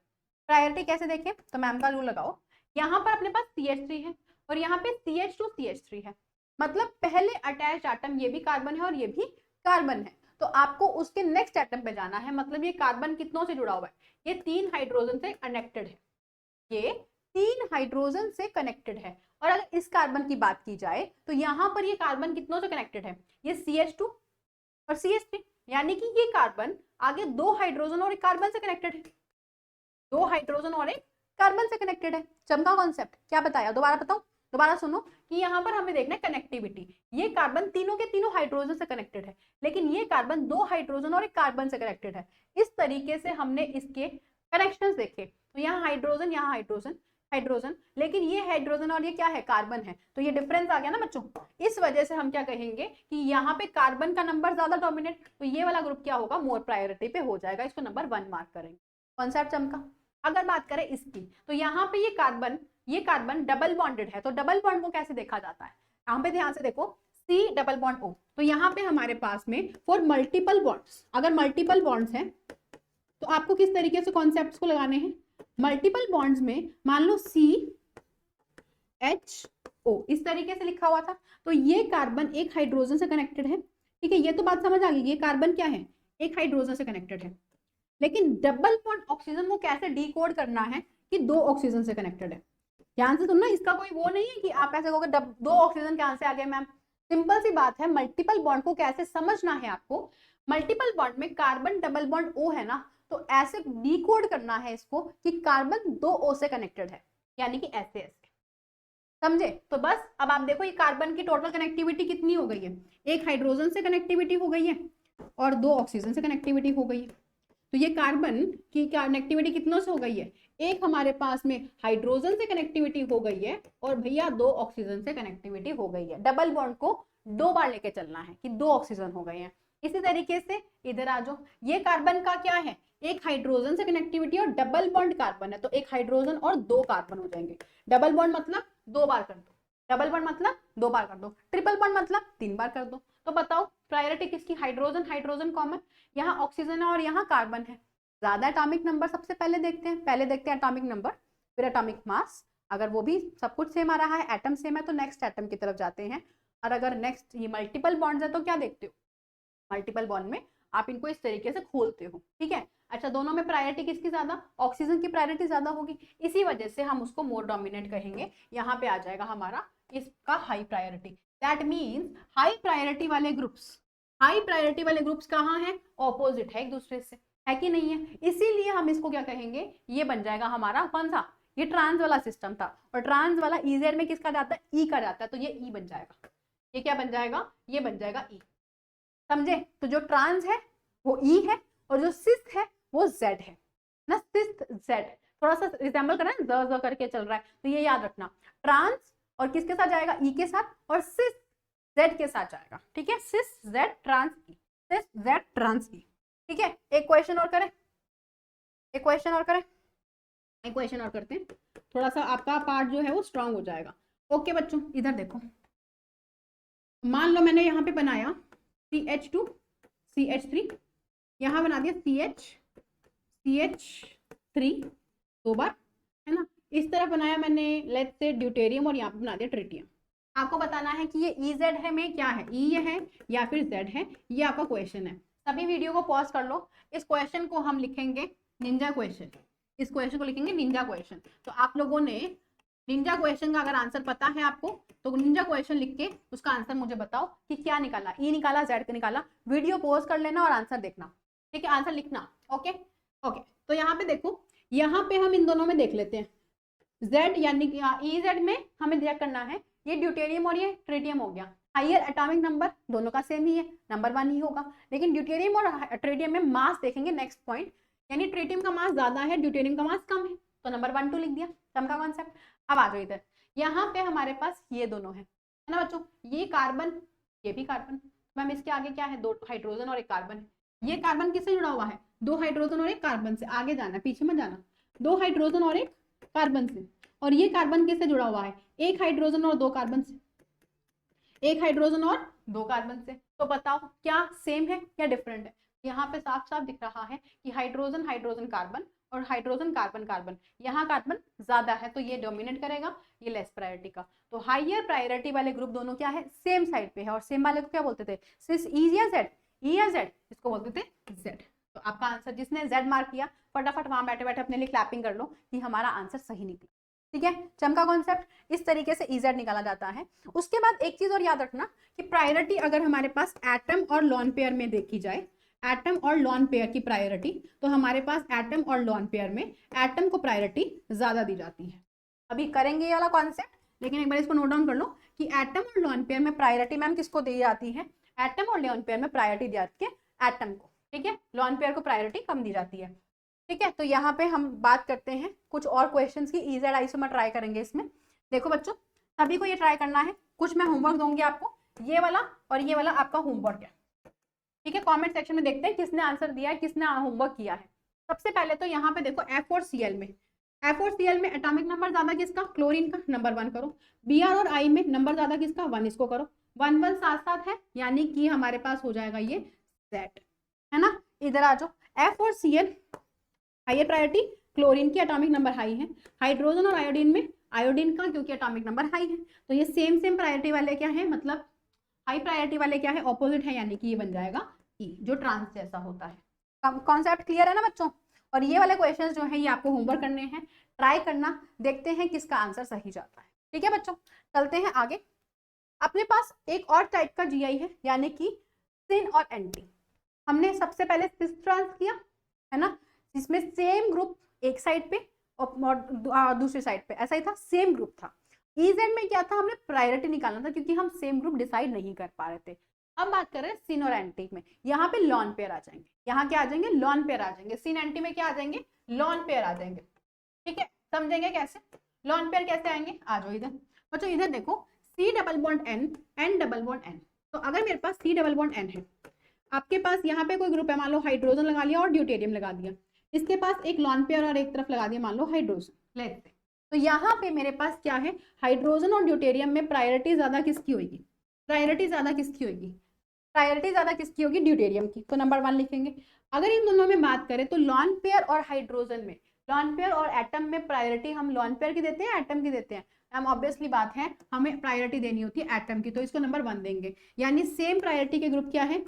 प्रायोरिटी कैसे देखें, तो मैम का रूल लगाओ, यहाँ पर अपने पास CH3 है और यहाँ पे CH2 CH3 है, मतलब पहले अटैच एटम ये भी कार्बन है और ये भी कार्बन है, तो आपको उसके नेक्स्ट एटम पे जाना है। मतलब ये कार्बन कितनों से जुड़ा हुआ है, ये 3 हाइड्रोजन से कनेक्टेड है, ये 3 हाइड्रोजन से कनेक्टेड है। और अगर इस कार्बन की बात की जाए तो यहाँ पर ये कार्बन कितनों से कनेक्टेड है, ये CH2 और CH3, यानी कि ये कार्बन आगे 2 हाइड्रोजन और एक कार्बन से कनेक्टेड है, 2 हाइड्रोजन और एक कार्बन से कनेक्टेड है। चमका कॉन्सेप्ट क्या बताया, दोबारा बताऊं, दोबारा सुनो कि यहाँ पर हमें देखना है कनेक्टिविटी। ये कार्बन तीनों के तीनों हाइड्रोजन से कनेक्टेड है, लेकिन ये कार्बन 2 हाइड्रोजन और एक कार्बन से कनेक्टेड है। इस तरीके से हमने इसके कनेक्शंस देखे, तो यहाँ हाइड्रोजन, यहाँ हाइड्रोजन, हाइड्रोजन, लेकिन ये हाइड्रोजन और ये क्या है, कार्बन है, तो ये डिफरेंस आ गया ना बच्चों। इस वजह से हम क्या कहेंगे कि यहाँ पे कार्बन का नंबर ज्यादा डोमिनेट, तो ये वाला ग्रुप क्या होगा, मोर प्रायोरिटी पे हो जाएगा, इसको नंबर 1 मार्क करेंगे। कॉन्सेप्ट चमका। अगर बात करें इसकी, तो यहाँ पे ये कार्बन डबल बॉन्डेड है, तो डबल बॉन्ड को कैसे देखा जाता है, यहाँ पे ध्यान से देखो, C डबल बॉन्ड O, तो यहाँ पे हमारे पास में फॉर मल्टीपल बॉन्ड्स, अगर मल्टीपल बॉन्ड्स हैं तो आपको किस तरीके से कॉन्सेप्ट्स को लगाने हैं। मल्टीपल बॉन्ड्स में मान लो CHO इस तरीके से लिखा हुआ था, तो ये कार्बन एक हाइड्रोजन से कनेक्टेड है, ठीक है, ये तो बात समझ आ गई, ये कार्बन क्या है, एक हाइड्रोजन से कनेक्टेड है। लेकिन डबल बॉन्ड ऑक्सीजन को कैसे डिकोड करना है कि 2 ऑक्सीजन से कनेक्टेड है। ध्यान से सुनना, इसका कोई वो नहीं है कि आप ऐसे कहोगे 2 ऑक्सीजन कहां से आ गए मैम, सिंपल सी बात है, मल्टीपल बॉन्ड को कैसे समझना है आपको। मल्टीपल बॉन्ड में कार्बन डबल बॉन्ड O है ना, तो ऐसे डिकोड करना है इसको कि कार्बन 2 O से कनेक्टेड है, यानी कि ऐसे ऐसे, समझे। तो बस अब आप देखो ये कार्बन की टोटल कनेक्टिविटी कितनी हो गई है, एक हाइड्रोजन से कनेक्टिविटी हो गई है और 2 ऑक्सीजन से कनेक्टिविटी हो गई है। तो ये कार्बन की कनेक्टिविटी कितनों से हो गई है, एक हमारे पास में हाइड्रोजन से कनेक्टिविटी हो गई है और भैया 2 ऑक्सीजन से कनेक्टिविटी हो गई है। डबल बॉन्ड को 2 बार लेके चलना है कि 2 ऑक्सीजन हो गए हैं। इसी तरीके से इधर आ जाओ, ये कार्बन का क्या है, एक हाइड्रोजन से कनेक्टिविटी और डबल बॉन्ड कार्बन है, तो एक हाइड्रोजन और 2 कार्बन हो जाएंगे। डबल बॉन्ड मतलब 2 बार कर दो, डबल बॉन्ड मतलब 2 बार कर दो, ट्रिपल बॉन्ड मतलब 3 बार कर दो। तो बताओ प्रायोरिटी किसकी, हाइड्रोजन, हाइड्रोजन कॉमन, यहाँ ऑक्सीजन है और यहाँ कार्बन है। ज्यादा एटॉमिक नंबर सबसे पहले देखते हैं, पहले देखते हैं एटॉमिक नंबर, फिर एटॉमिक मास। अगर वो भी सब कुछ सेम आ रहा है, एटम सेम है, तो नेक्स्ट एटम की तरफ जाते हैं। और अगर नेक्स्ट ये मल्टीपल बॉन्ड्स है तो क्या देखते हो, मल्टीपल बॉन्ड में आप इनको इस तरीके से खोलते हो, ठीक है। अच्छा, दोनों में प्रायोरिटी किसकी ज्यादा, ऑक्सीजन की प्रायोरिटी ज्यादा होगी, इसी वजह से हम उसको मोर डोमिनेट कहेंगे। यहाँ पे आ जाएगा हमारा इसका high priority. That means high priority वाले ग्रुप्स, हाई प्रायोरिटी वाले ग्रुप्स कहाँ हैं, ऑपोजिट है एक दूसरे से, है कि नहीं है। इसीलिए हम इसको क्या कहेंगे, ये बन जाएगा हमारा कौन सा, ये ट्रांस वाला सिस्टम था, और ट्रांस वाला EZ में किसका जाता है, E का जाता है, तो ये E बन जाएगा, ये क्या बन जाएगा, ये बन जाएगा E, समझे। तो जो ट्रांस है वो E है और जो सिस है वो Z है ना, सिस Z थोड़ा सा रिजेंबल कर रहा है, ज करके चल रहा है, तो ये याद रखना, ट्रांस और किसके साथ जाएगा, E के साथ, और सिस Z के साथ जाएगा, ठीक है, सिस Z ट्रांस E, सिस Z ट्रांस E, ठीक है। एक क्वेश्चन और करें, एक क्वेश्चन और करें, एक क्वेश्चन और करते हैं, थोड़ा सा आपका पार्ट जो है वो स्ट्रांग हो जाएगा। ओके बच्चों, इधर देखो, मान लो मैंने यहाँ पे बनाया CH2 CH3, यहाँ बना दिया CH3 2 बार, है ना। इस तरह बनाया मैंने लेट्स से ड्यूटेरियम, और यहाँ पे बना दिया ट्रिटियम। आपको बताना है कि ये EZ है में क्या है, E है या फिर Z है, ये आपका क्वेश्चन है। सभी वीडियो को पॉज कर लो, इस क्वेश्चन को हम लिखेंगे निंजा क्वेश्चन, इस क्वेश्चन को लिखेंगे निंजा क्वेश्चन। तो आप लोगों ने निंजा क्वेश्चन का अगर आंसर पता है आपको, तो निंजा क्वेश्चन लिख के उसका आंसर मुझे बताओ कि क्या निकाला, E निकाला, Z निकाला। वीडियो पॉज कर लेना और आंसर देखना, ठीक है, आंसर लिखना। ओके ओके, तो यहाँ पे देखो, यहाँ पे हम इन दोनों में देख लेते हैं, Z यानी कि EZ में हमें चेक करना है, ये ड्यूटेरियम और ये ट्रिटियम हो गया। हायर एटॉमिक नंबर दोनों का सेम ही है, नंबर 1 ही होगा, लेकिन ड्यूटेरियम और ट्रिटियम में मास देखेंगे नेक्स्ट पॉइंट, यानी ट्रिटियम का मास ज्यादा है, ड्यूटेरियम का मास कम है, तो नंबर 1 2 लिख दिया, समझा कॉन्सेप्ट। अब आ जाओ इधर, यहाँ पे हमारे पास ये दोनों है ना बच्चों, ये कार्बन, ये भी कार्बन, मैम इसके आगे क्या है, 2 हाइड्रोजन और एक कार्बन है। ये कार्बन किससे जुड़ा हुआ है, 2 हाइड्रोजन और एक कार्बन से, आगे जाना पीछे मत जाना, 2 हाइड्रोजन और एक कार्बन से। और ये कार्बन किससे जुड़ा हुआ है, 1 हाइड्रोजन और 2 कार्बन से, 1 हाइड्रोजन और 2 कार्बन से। तो बताओ क्या सेम है या डिफरेंट है। यहाँ पे साफ साफ दिख रहा है कि हाइड्रोजन हाइड्रोजन कार्बन और हाइड्रोजन कार्बन कार्बन, यहाँ कार्बन ज्यादा है तो ये डोमिनेट करेगा, ये लेस प्रायोरिटी का। तो हाइयर प्रायोरिटी वाले ग्रुप दोनों क्या है, सेम साइड पे है। और सेम वाले को क्या बोलते थे, सिस ई या जेड, ई या जेड, इसको बोलते थे जेड। तो आपका आंसर, जिसने जेड मार्क किया फटाफट वहां बैठे बैठे अपने लिए क्लैपिंग कर लो कि हमारा आंसर सही निकला। ठीक है, चमका कॉन्सेप्ट इस तरीके से इजेड निकाला जाता है। उसके बाद एक चीज और याद रखना कि प्रायोरिटी अगर हमारे पास एटम और लॉन पेयर में देखी जाए, एटम और लॉन पेयर की प्रायोरिटी, तो हमारे पास एटम और लॉन पेयर में एटम को प्रायोरिटी ज्यादा दी जाती है। अभी करेंगे ये वाला कॉन्सेप्ट, लेकिन एक बार इसको नोट डाउन कर लो कि एटम और लॉन पेयर में प्रायोरिटी मैम किसको दी जाती है, एटम और लॉन पेयर में प्रायोरिटी दी जाती है एटम को। ठीक है, लॉन पेयर को प्रायोरिटी कम दी जाती है। ठीक है, तो यहाँ पे हम बात करते हैं कुछ और क्वेश्चंस की। इजेड आइसोमर ट्राई करेंगे इसमें। देखो बच्चों, सभी को ये ट्राई करना है। कुछ मैं होमवर्क दूंगी आपको, ये वाला और ये वाला आपका होमवर्क है। ठीक है, कमेंट सेक्शन में देखते हैं किसने आंसर दिया है, किसने होमवर्क किया है। सबसे पहले तो यहाँ पे देखो F4Cl में, F4Cl में एटॉमिक नंबर ज्यादा किसका, क्लोरीन का, नंबर 1 करो। Br और I में नंबर ज्यादा किसका, 1, इसको करो। 1 1 साथ साथ है, यानी कि हमारे पास हो जाएगा ये Z, है ना। इधर आ जाओ, F4Cl हाइयर प्रायोरिटी, क्लोरीन की एटॉमिक नंबर हाई है। हाइड्रोजन और आयोडीन में आयोडीन का क्योंकि एटॉमिक नंबर हाई है, तो ये सेम प्रायोरिटी वाले क्या है, मतलब हाई प्रायोरिटी वाले क्या है, ऑपोजिट है, यानी कि ये बन जाएगा ई, जो ट्रांस जैसा होता है। कॉन्सेप्ट क्लियर है ना बच्चों। और ये वाले क्वेश्चंस जो है ये आपको होमवर्क करने हैं, ट्राई करना, देखते हैं किसका आंसर सही जाता है। ठीक है बच्चों, चलते हैं आगे। अपने पास एक और टाइप का जीआई है, यानी कि सिन और एंटी। हमने सबसे पहले सिस ट्रांस किया है ना, जिसमें सेम ग्रुप एक साइड पे और दूसरी साइड पे ऐसा ही था, सेम ग्रुप था। इजेड में क्या था, हमने प्रायोरिटी निकालना था क्योंकि हम सेम ग्रुप डिसाइड नहीं कर पा रहे थे। अब बात करें सिन और एंटी में, यहाँ पे लॉन पेयर आ जाएंगे, यहाँ क्या आ जाएंगे, लॉन पेयर आ जाएंगे। सिन एंटी में क्या आ जाएंगे, लॉन पेयर आ जाएंगे। ठीक है, समझेंगे कैसे लॉन पेयर कैसे आएंगे, आ जाओ इधर बच्चों। इधर देखो, C double bond N, N double bond N। तो अगर मेरे पास C डबल बॉन्ड N है, आपके पास यहाँ पे कोई ग्रुप है, मान लो हाइड्रोजन लगा लिया और ड्यूटेरियम लगा दिया, इसके पास एक लॉन पेयर और एक तरफ लगा दिया मान लो हाइड्रोजन, लेट्स से। तो यहाँ पे मेरे पास क्या है, हाइड्रोजन और ड्यूटेरियम में प्रायोरिटी ज्यादा किसकी होगी, प्रायोरिटी ज्यादा किसकी होगी, प्रायोरिटी ज्यादा किसकी होगी, ड्यूटेरियम की। तो नंबर 1 लिखेंगे। अगर इन दोनों में बात करें तो लॉन पेयर और हाइड्रोजन में, लॉन पेयर और एटम में प्रायोरिटी हम लॉन पेयर की देते हैं, एटम की देते हैं। हम ऑब्वियसली बात है, हमें प्रायोरिटी देनी होती है एटम की, तो इसको नंबर 1 देंगे। यानी सेम प्रायोरिटी के ग्रुप क्या है,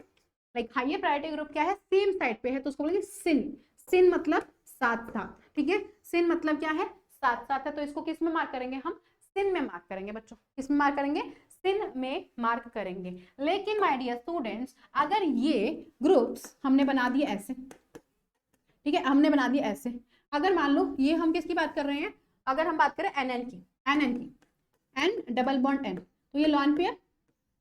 लाइक हाइयर प्रायोरिटी ग्रुप क्या है, सेम साइड पे है, तो उसको बोलेंगे सिन। सिन मतलब साथ साथ। ठीक है, सिन मतलब क्या है, साथ साथ है, तो इसको किस में मार्क करेंगे, हम सिन में मार्क करेंगे बच्चों। किस में मार्क करेंगे, सिन में मार्क करेंगे। लेकिन माय डियर स्टूडेंट्स, अगर ये ग्रुप्स हमने बना दिए ऐसे, ठीक है, हमने बना दिए ऐसे, अगर मान लो ये हम किसकी बात कर रहे हैं, अगर हम बात करें NN की, NN की, N डबल बॉन्ड N, तो ये लॉन पेयर,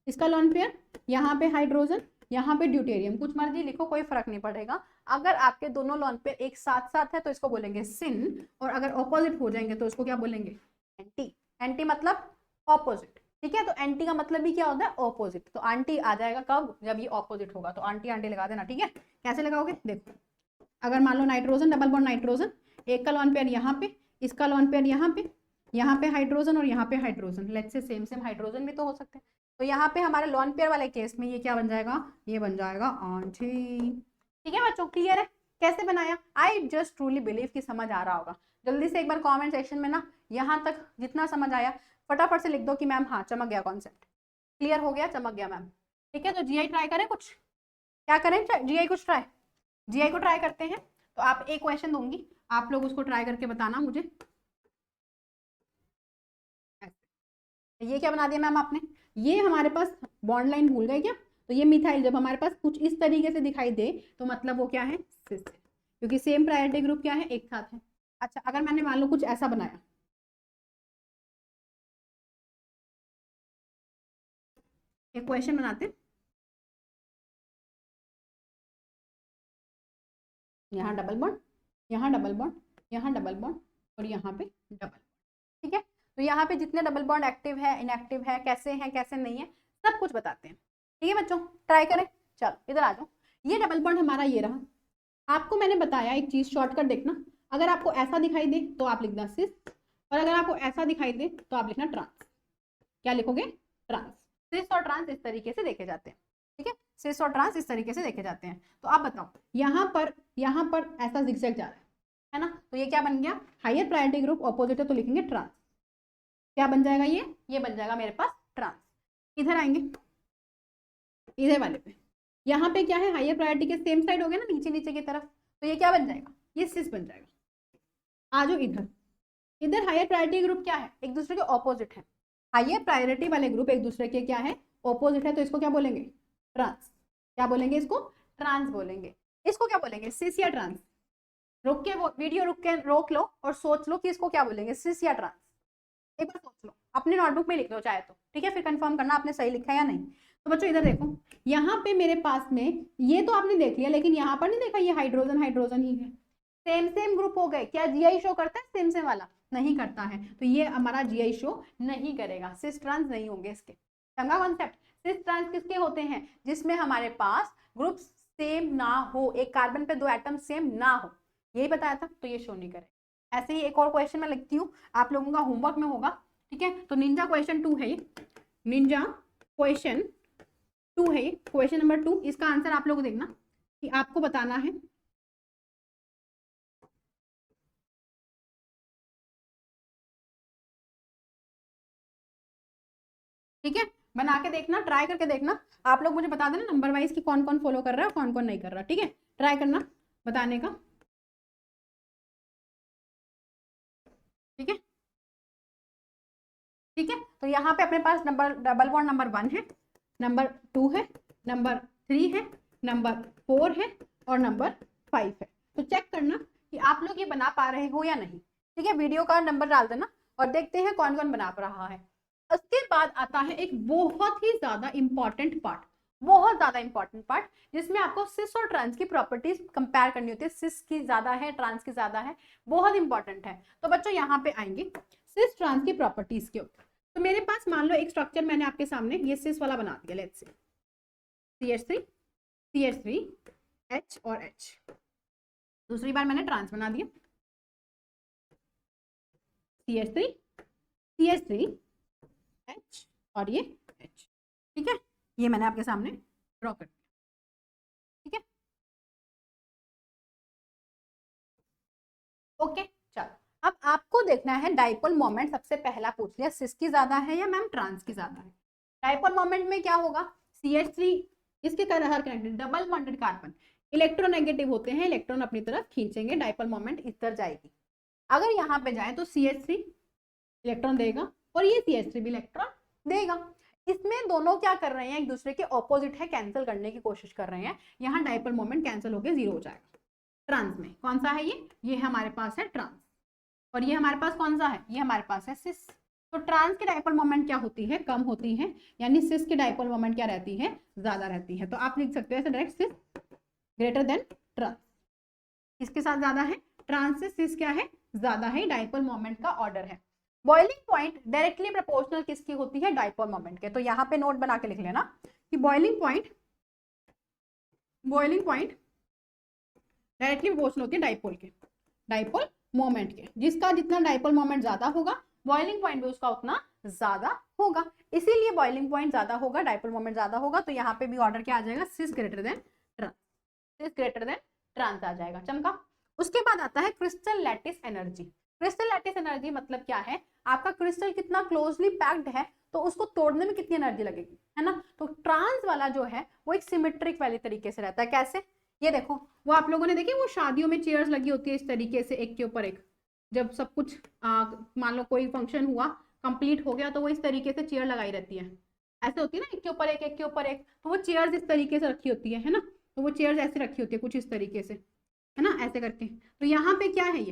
इसका लॉन पेयर, यहाँ पे हाइड्रोजन, यहाँ पे ड्यूटेरियम, कुछ मर्जी लिखो, कोई फर्क नहीं पड़ेगा। अगर आपके दोनों लॉन पेयर एक साथ साथ है तो इसको बोलेंगे सिन, और अगर ऑपोजिट हो जाएंगे तो इसको क्या बोलेंगे, एंटी। एंटी मतलब ऑपोजिट। ठीक है, तो एंटी का मतलब भी क्या होता है, ऑपोजिट। तो आंटी आ जाएगा कब, जब ये ऑपोजिट होगा, तो आंटी आंटी लगा देना। ठीक है, कैसे लगाओगे, देखो, अगर मान लो नाइट्रोजन डबल बॉन्ड नाइट्रोजन, एक का लॉन पेयर यहाँ पे, इसका लॉन पेयर यहाँ पे हाइड्रोजन और यहाँ पे hydrogen, let's say same hydrogen भी तो हो सकते हैं। तो यहाँ पे हमारे लॉन पेयर वाले केस में ये क्या बन जाएगा, ये बन जाएगा आंटी। ठीक है बच्चों, क्लियर है कैसे बनाया। आई जस्ट ट्रूली बिलीव कि समझ आ रहा होगा। जल्दी से एक बार कमेंट सेक्शन में ना, यहाँ तक जितना समझ आया फटाफट से लिख दो कि मैम हाँ चमक गया कॉन्सेप्ट, क्लियर हो गया, चमक गया मैम। ठीक है, तो जीआई ट्राई करें, कुछ क्या करें, जीआई कुछ ट्राई, जीआई को ट्राई करते हैं। तो आप एक क्वेश्चन दूंगी, आप लोग उसको ट्राई करके बताना मुझे। ये क्या बना दिया मैम आपने, ये हमारे पास बॉन्ड लाइन भूल गए क्या, तो ये मिथाइल जब हमारे पास कुछ इस तरीके से दिखाई दे तो मतलब वो क्या है, सिस है, क्योंकि सेम प्रायोरिटी ग्रुप क्या है, एक साथ है। अच्छा, अगर मैंने मान लो कुछ ऐसा बनाया, एक क्वेश्चन बनाते हैं, यहाँ डबल बॉन्ड, यहाँ डबल बॉन्ड, यहाँ डबल बॉन्ड और यहाँ पे डबल। ठीक है, तो यहाँ पे जितने डबल बॉन्ड एक्टिव है, इनएक्टिव है, कैसे नहीं है, सब कुछ बताते हैं। ठीक है बच्चों, ट्राई करें। चलो इधर आ जाओ, ये डबल बॉन्ड हमारा ये रहा। आपको मैंने बताया एक चीज, शॉर्टकट देखना, अगर आपको ऐसा दिखाई दे तो आप लिखना सिस, और अगर आपको ऐसा दिखाई दे तो आप लिखना ट्रांस। क्या लिखोगे, ट्रांस। सिस और ट्रांस इस तरीके से देखे जाते हैं। ठीक है, सिस और ट्रांस इस तरीके से देखे जाते हैं। तो आप बताओ, यहाँ पर ऐसा जिगजैग जा रहा है, है ना। तो ये क्या बन गया, हायर प्रायोरिटी ग्रुप ऑपोजिट है तो लिखेंगे ट्रांस। क्या बन जाएगा ये बन जाएगा मेरे पास ट्रांस। इधर आएंगे इधर वाले पे, यहाँ पे क्या है हायर प्रायोरिटी के सेम साइड हो गया ना, नीचे नीचे की तरफ, तो ये क्या बन जाएगा, ये सिस बन जाएगा। आ जाओ इधर, इधर हायर प्रायोरिटी ग्रुप क्या है, एक दूसरे के ऑपोजिट है। हायर प्रायोरिटी वाले ग्रुप एक दूसरे के क्या है, ऑपोजिट है, तो इसको क्या बोलेंगे, ट्रांस। क्या बोलेंगे इसको, ट्रांस बोलेंगे। इसको क्या बोलेंगे, सिस या ट्रांस। रुक के वो वीडियो रोक लो और सोच लो कि इसको क्या बोलेंगे, सिस या ट्रांस। एक बार सोच लो, अपने नोटबुक में लिख लो चाहे तो, ठीक है, फिर कंफर्म करना आपने सही लिखा है या नहीं। तो बच्चों इधर देखो, यहाँ पे मेरे पास में ये तो आपने देख लिया, लेकिन यहाँ पर नहीं देखा, ये हाइड्रोजन हाइड्रोजन ही है, सेम सेम ग्रुप हो गए। क्या जीआई शो करता है सेम सेम वाला, नहीं करता है, तो ये हमारा जीआई शो नहीं करेगा, सिस ट्रांस नहीं होंगे इसके। समझा कॉन्सेप्ट। सिस ट्रांस किसके होते हैं, जिसमें हमारे पास ग्रुप सेम ना हो, एक कार्बन पे 2 एटम सेम ना हो, यही बताया था, तो ये शो नहीं करेगा। ऐसे ही एक और क्वेश्चन मैं लिखती हूँ, आप लोगों का होमवर्क में होगा, ठीक है। तो निंजा क्वेश्चन 2 है ये, निंजा क्वेश्चन 2 है ये, क्वेश्चन नंबर 2। इसका आंसर आप लोग देखना कि आपको बताना है, ठीक है। बना के देखना, ट्राई करके देखना, आप लोग मुझे बता देना नंबर वाइज कि कौन कौन फॉलो कर रहा है कौन कौन नहीं कर रहा, ठीक है। ट्राई करना बताने का, ठीक है, ठीक है। तो यहाँ पे अपने पास नंबर डबल बॉन्ड नंबर 1 है, नंबर 2 है, नंबर 3 है, नंबर 4 है और नंबर 5 है। तो चेक करना कि आप लोग ये बना पा रहे हो या नहीं, ठीक है। वीडियो का नंबर डाल देना और देखते हैं कौन कौन बना पा रहा है। उसके बाद आता है एक बहुत ही ज्यादा इंपॉर्टेंट पार्ट, बहुत ज्यादा इंपॉर्टेंट पार्ट, जिसमें आपको सिस और ट्रांस की प्रॉपर्टीज कंपेयर करनी होती है, सिस की ज्यादा है ट्रांस की ज्यादा है, बहुत इंपॉर्टेंट है। तो बच्चों यहाँ पे आएंगे सिस ट्रांस की प्रॉपर्टीज के ऊपर। तो मेरे पास मान लो एक स्ट्रक्चर मैंने आपके सामने ये सिस वाला बना दिया, let's say CH3 CH3 H और H। दूसरी बार मैंने ट्रांस बना दिया, CH3 CH3 H और ये H, ठीक है। ये मैंने आपके सामने ड्रॉ कर दिया, ठीक है, ओके। चलो अब आपको देखना है डाइपोल मोमेंट, सबसे पहला पूछ लिया सिस की ज्यादा है या मैम ट्रांस की ज्यादा है। डाइपोल मोमेंट में क्या होगा, CH3 इसके हर connected double bonded carbon electronegative होते हैं, इलेक्ट्रॉन अपनी तरफ खींचेंगे, डाइपोल मोमेंट इधर जाएगी। अगर यहाँ पे जाए तो CH3 इलेक्ट्रॉन देगा और ये CH3 भी इलेक्ट्रॉन देगा। इसमें दोनों क्या कर रहे हैं, एक दूसरे के ऑपोजिट है, कैंसिल करने की कोशिश कर रहे हैं। यहाँ डाइपोल मोमेंट कैंसिल होकर 0 हो जाएगा। ट्रांस में कौन सा है, ये हमारे पास है ट्रांस, और ये हमारे पास कौन सा है, ये हमारे पास है सिस। तो ट्रांस की डाइपोल मोमेंट क्या होती है, कम होती है, यानी सिस की डाइपोल मोमेंट क्या रहती है, ज्यादा रहती है। तो आप लिख सकते हो ऐसे डायरेक्ट, सिस ग्रेटर देन ट्रांस। इसके साथ ज्यादा है, ट्रांस से सिस क्या है, ज्यादा है, डाइपोल मोमेंट का ऑर्डर है। बॉइलिंग पॉइंट डायरेक्टली प्रोपोर्शनल किसकी होती है, डाइपोल मोमेंट के। तो यहाँ पे नोट बना के लिख लेना कि बॉइलिंग पॉइंट डायरेक्टली प्रोपोर्शनल होती है डाइपोल के, डाइपोल मोमेंट के। जिसका जितना डाइपोल मोमेंट ज्यादा होगा, बॉइलिंग पॉइंट भी उसका उतना ज्यादा होगा, इसीलिए बॉइलिंग पॉइंट ज्यादा होगा, डाइपोल मोमेंट ज्यादा होगा। तो यहाँ पे भी ऑर्डर क्या आ जाएगा, सिस ग्रेटर देन ट्रांस, सिस ग्रेटर देन ट्रांस आ जाएगा, चमका। उसके बाद आता है crystal lattice energy. Crystal lattice energy मतलब क्या है, आपका क्रिस्टल कितना क्लोजली पैक्ड है तो उसको तोड़ने में कितनी एनर्जी लगेगी, है ना। तो ट्रांस वाला जो है वो एक सिमेट्रिक वाले तरीके से रहता है। कैसे, ये देखो, वो आप लोगों ने देखी वो शादियों में चेयर्स लगी होती है इस तरीके से एक के ऊपर एक, जब सब कुछ मान लो कोई फंक्शन हुआ कंप्लीट हो गया तो वो इस तरीके से चेयर लगाई रहती है, ऐसे होती है ना, एक के ऊपर एक एक के ऊपर एक। तो वो चेयर्स इस तरीके से रखी होती है ना, तो वो चेयर्स ऐसे रखी होती है कुछ इस तरीके से, है ना, ऐसे करके। तो यहाँ पे क्या है,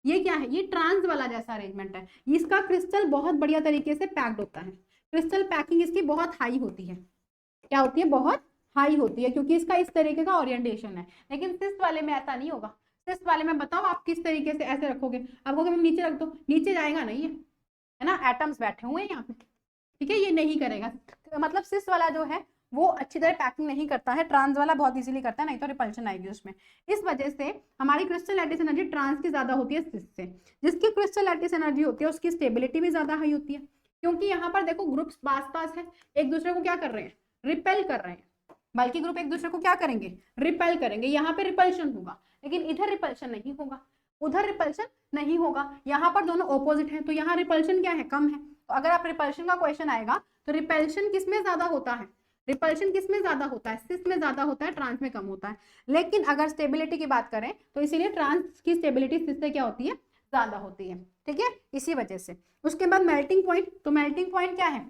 ये क्या है, ये ट्रांस वाला जैसा अरेंजमेंट है। इसका क्रिस्टल बहुत बढ़िया तरीके से पैक्ड होता है, क्रिस्टल पैकिंग इसकी बहुत हाई होती है। क्या होती है, बहुत हाई होती है, क्योंकि इसका इस तरीके का ओरिएंटेशन है। लेकिन सिस वाले में ऐसा नहीं होगा। सिस वाले में बताओ आप किस तरीके से ऐसे रखोगे, आप कहोगे नीचे रख दो, नीचे जाएगा नहीं है ना, एटम्स बैठे हुए हैं यहाँ पे, ठीक है, ये नहीं करेगा। मतलब सिस वाला जो है वो अच्छी तरह पैकिंग नहीं करता है, ट्रांस वाला बहुत इजीली करता है, नहीं तो रिपल्शन आएगी उसमें। इस वजह से हमारी क्रिस्टल लैटिस एनर्जी ट्रांस की ज्यादा होती है सिस से। जिसकी क्रिस्टल लैटिस एनर्जी होती है उसकी स्टेबिलिटी भी ज्यादा हाई होती है, क्योंकि यहाँ पर देखो ग्रुप्स पास पास है, एक दूसरे को क्या कर रहे हैं, रिपेल कर रहे हैं, बल्कि ग्रुप एक दूसरे को क्या करेंगे, रिपेल करेंगे। यहाँ पे रिपल्शन होगा, लेकिन इधर रिपल्शन नहीं होगा। उधर रिपल्शन नहीं होगा। यहाँ पर दोनों ऑपोजिट है तो यहाँ रिपल्शन क्या है, कम है। तो अगर आप रिपल्शन का क्वेश्चन आएगा तो रिपल्शन किसमें ज्यादा होता है, रिपल्शन किसमें ज्यादा होता है, सिस में ज्यादा होता है, ट्रांस में कम होता है। लेकिन अगर स्टेबिलिटी की बात करें तो इसीलिए ट्रांस की स्टेबिलिटी सिस से क्या होती है, ज्यादा होती है, ठीक है, इसी वजह से। उसके बाद मेल्टिंग पॉइंट, तो मेल्टिंग पॉइंट क्या है,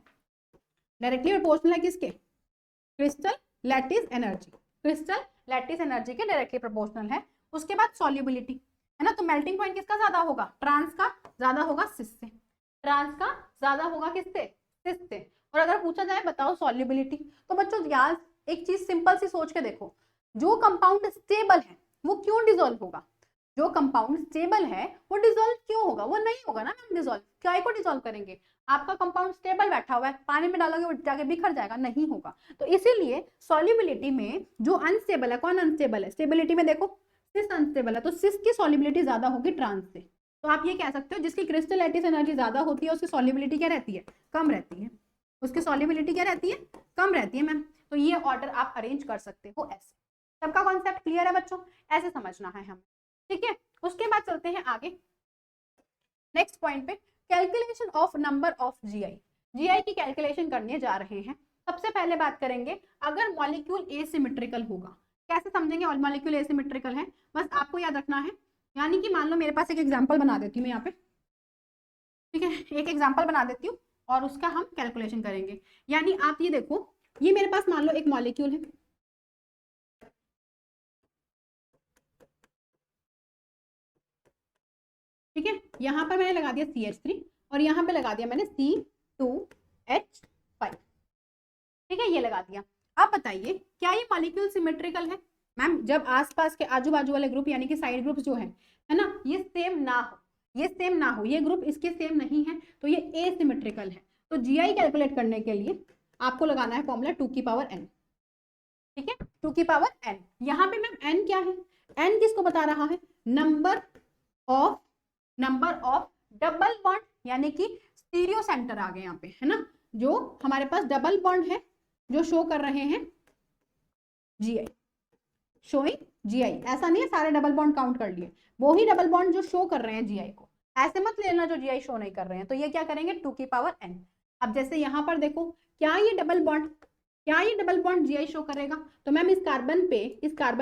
डायरेक्टली प्रोपोर्शनल है किसके, crystal lattice energy, crystal lattice energy के डायरेक्टली प्रोपोर्शनल है। उसके बाद सॉल्युबिलिटी है ना, तो मेल्टिंग पॉइंट किसका ज्यादा होगा, ट्रांस का ज्यादा होगा सिस से, ट्रांस का ज्यादा होगा किससे, सिस से। और अगर पूछा जाए बताओ सॉल्युबिलिटी, तो बच्चों यार एक चीज सिंपल सी सोच के देखो, जो कंपाउंड स्टेबल है वो क्यों डिसॉल्व होगा, जो कंपाउंड स्टेबल है वो डिसॉल्व क्यों होगा, वो नहीं होगा ना मैम डिसॉल्व, क्या को डिसॉल्व करेंगे, आपका कंपाउंड स्टेबल बैठा हुआ है, पानी में डालोगे वो जाके बिखर जाएगा, नहीं होगा। तो इसीलिए सॉल्युबिलिटी में जो अनस्टेबल है, कौन अनस्टेबल है, स्टेबिलिटी में देखो सिस अनस्टेबल है, तो सिस की सॉल्युबिलिटी ज्यादा होगी ट्रांस से। तो आप ये कह सकते हो जिसकी क्रिस्टल लैटिस एनर्जी ज्यादा होती है उसकी सॉल्युबिलिटी क्या रहती है, कम रहती है, उसकी सॉल्युबिलिटी क्या रहती है, कम रहती है मैम। तो ये ऑर्डर आप अरेंज कर सकते हो ऐसे। सबका कॉन्सेप्ट क्लियर है बच्चों, ऐसे समझना है हमें, ठीक है। उसके बाद चलते हैं आगे नेक्स्ट पॉइंट पे, calculation of number of GI. GI की कैलकुलेशन करने जा रहे हैं। सबसे पहले बात करेंगे अगर मॉलिक्यूल एसिमेट्रिकल होगा, कैसे समझेंगे और मॉलिक्यूल एसिमेट्रिकल है, बस आपको याद रखना है। यानी कि मान लो मेरे पास एक एग्जांपल बना देती हूँ मैं यहाँ पे, ठीक है, एक एग्जांपल बना देती हूँ और उसका हम कैलकुलेशन करेंगे। यानी आप ये देखो, ये मेरे पास मान लो एक मॉलिक्यूल है, ठीक है, यहाँ पर मैंने लगा दिया CH3 और यहाँ पे लगा दिया मैंने C2H5, ठीक है, ये लगा दिया। अब बताइए क्या ये मॉलिक्यूल सिमेट्रिकल है, मैम जब आसपास के आजू बाजू वाले ग्रुप यानी कि साइड ग्रुप जो है ना, ये सेम ना हो, ये सेम ना हो, ये ग्रुप इसके सेम नहीं है तो ये एसिमेट्रिकल है। तो जीआई कैलकुलेट करने के लिए आपको लगाना है फॉर्मूला 2 की पावर n, ठीक है, 2 की पावर n। यहाँ पे मैम n क्या है, n किसको बता रहा है, नंबर ऑफ डबल बॉन्ड, यानी कि स्टीरियो सेंटर आ गए यहाँ पे है ना, जो हमारे पास डबल बॉन्ड है जो शो कर रहे हैं जीआई, शोइंग जीआई। ऐसा नहीं है सारे डबल बॉन्ड काउंट कर लिए, वो ही डबल बॉन्ड जो शो कर रहे हैं जीआई को, ऐसे मत लेना जो जीआई शो नहीं कर रहे हैं। तो ये क्या करेंगे 2 की पावर n। अब जैसे यहाँ पर देखो क्या ये डबल बॉन्ड जीआई शो करेगा, तो मैम इस कार्बन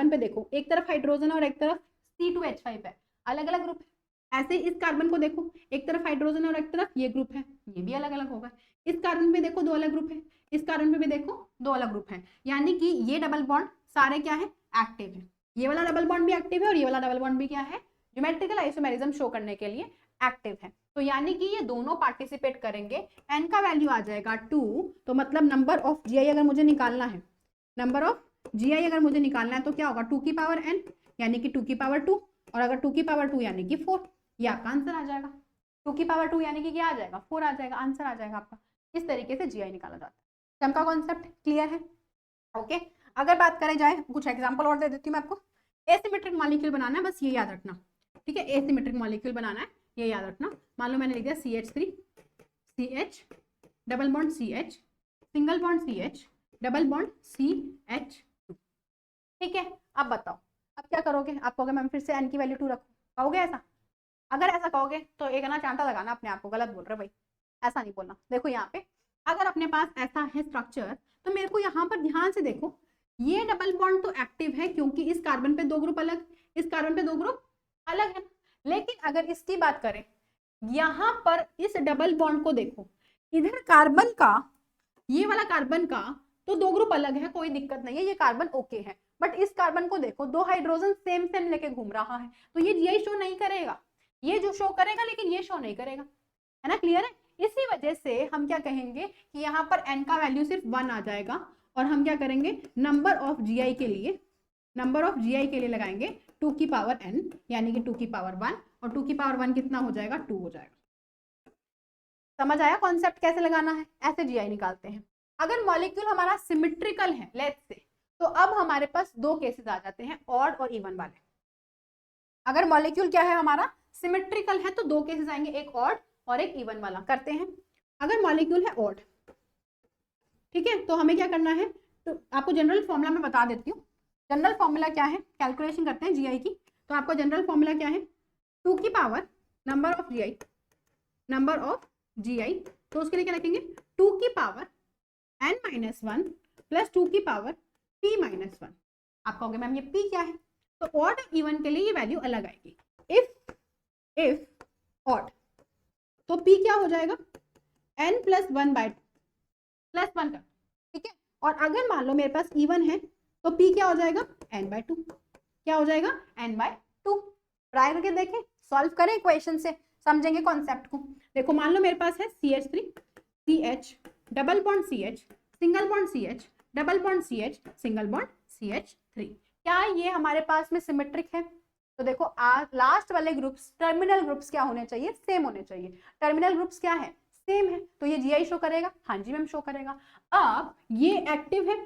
पे देखो एक तरफ हाइड्रोजन और एक तरफ C2H5 है, अलग अलग ग्रुप है। ऐसे इस कार्बन को देखो एक तरफ हाइड्रोजन और एक तरफ ये ग्रुप है, ये भी अलग अलग होगा। इस कार्बन पे देखो दो अलग ग्रुप है, इस कार्बन पे भी देखो दो अलग ग्रुप है, यानी कि ये डबल बॉन्ड सारे क्या है, एक्टिव है। ये वाला डबल बॉन्ड भी एक्टिव है और ये वाला डबल बॉन्ड भी क्या है, ज्योमेट्रिकल आइसोमेरिज्म शो करने के लिए एक्टिव है। तो यानी कि ये दोनों पार्टिसिपेट करेंगे, n का वैल्यू आ जाएगा 2। तो मतलब नंबर ऑफ जीआई अगर मुझे निकालना है, तो क्या होगा 2 की पावर n यानी कि 2 की पावर 2, और अगर 2 की पावर 2 यानी कि 4, ये आपका आंसर आ जाएगा। 2 की पावर 2 यानी कि क्या आ जाएगा, 4 आ जाएगा, आंसर आ जाएगा आपका। इस तरीके से जीआई निकाला जाता है। सबका कॉन्सेप्ट क्लियर है, ओके। अगर बात करें जाए, कुछ एग्जांपल और दे देती हूँ मैं आपको। एसिमेट्रिक मॉलिक्यूल बनाना है, बस ये याद रखना, ठीक है, एसिमेट्रिक मॉलिक्यूल बनाना है, ये याद रखना। मान लो मैंने लिख दिया CH3 CH double bond CH single bond CH double bond CH2, ठीक है। अब बताओ अब क्या करोगे, आप कहोगे मैम फिर से n की वैल्यू 2 रखो, कहोगे ऐसा? अगर ऐसा कहोगे तो एक ना चांटा लगाना अपने आप को, गलत बोल रहे भाई, ऐसा नहीं बोलना। देखो यहाँ पे अगर अपने पास ऐसा है स्ट्रक्चर, तो मेरे को यहाँ पर ध्यान से देखो, ये डबल बॉन्ड तो एक्टिव है क्योंकि इस कार्बन पे दो ग्रुप अलग, इस कार्बन पे दो ग्रुप अलग है। लेकिन अगर इसकी बात करें, यहाँ पर इस डबल बॉन्ड को देखो, इधर कार्बन का, ये वाला कार्बन का तो दो ग्रुप अलग है, कोई दिक्कत नहीं है, ये कार्बन ओके है। बट इस कार्बन को देखो, दो हाइड्रोजन सेम सेम लेके घूम रहा है, तो ये जीआई शो नहीं करेगा, ये जो शो करेगा लेकिन ये शो नहीं करेगा, है ना, क्लियर है। इसी वजह से हम क्या कहेंगे कि यहाँ पर n का वैल्यू सिर्फ 1 आ जाएगा, और हम क्या करेंगे नंबर ऑफ जीआई के लिए लगाएंगे 2 की पावर n, यानी कि 2 की पावर 1, और 2 की पावर 1 कितना हो जाएगा, 2 हो जाएगा। समझ आया कॉन्सेप्ट कैसे लगाना है, ऐसे जीआई निकालते हैं। अगर मॉलिक्यूल हमारा सिमेट्रिकल है लेट्स से, तो अब हमारे पास दो केसेस आ जाते हैं, ऑड और इवन वाले। अगर मॉलिक्यूल क्या है हमारा सिमेट्रिकल है तो दो केसेस आएंगे, एक ऑड और एक इवन वाला। करते हैं, अगर मॉलिक्यूल है ऑड, ठीक है, तो हमें क्या करना है, तो आपको जनरल फॉर्मूला में बता देती हूँ। जनरल फॉर्मूला क्या है, कैलकुलेशन करते हैं जीआई की, तो आपको जनरल फॉर्मूला क्या है, 2 की पावर नंबर ऑफ GI, तो उसके लिए क्या लिखेंगे 2 की पावर n-1 प्लस 2 की पावर p-1। आप कहोगे मैम ये p क्या है, तो ऑड और इवन के लिए ये वैल्यू अलग आएगी। इफ ऑड तो p क्या हो जाएगा n प्लस 1 बाय प्लस 1 का, ठीक है। और अगर मान लो मेरे पास इवन है तो p क्या हो जाएगा n/2, क्या हो जाएगा n/2। ट्राई करके देखें, सॉल्व करें इक्वेशन से, समझेंगे कॉन्सेप्ट को। देखो मान लो मेरे पास है CH3 CH double bond CH single bond CH double bond CH single bond CH3, क्या ये हमारे पास में सिमेट्रिक है? तो देखो लास्ट वाले ग्रुप्स टर्मिनल ग्रुप्स क्या होने चाहिए, सेम होने चाहिए। टर्मिनल ग्रुप्स क्या है, सेम है, तो ये GI शो करेगा। हाँ जी मैम शो करेगा। अब ये एक्टिव है,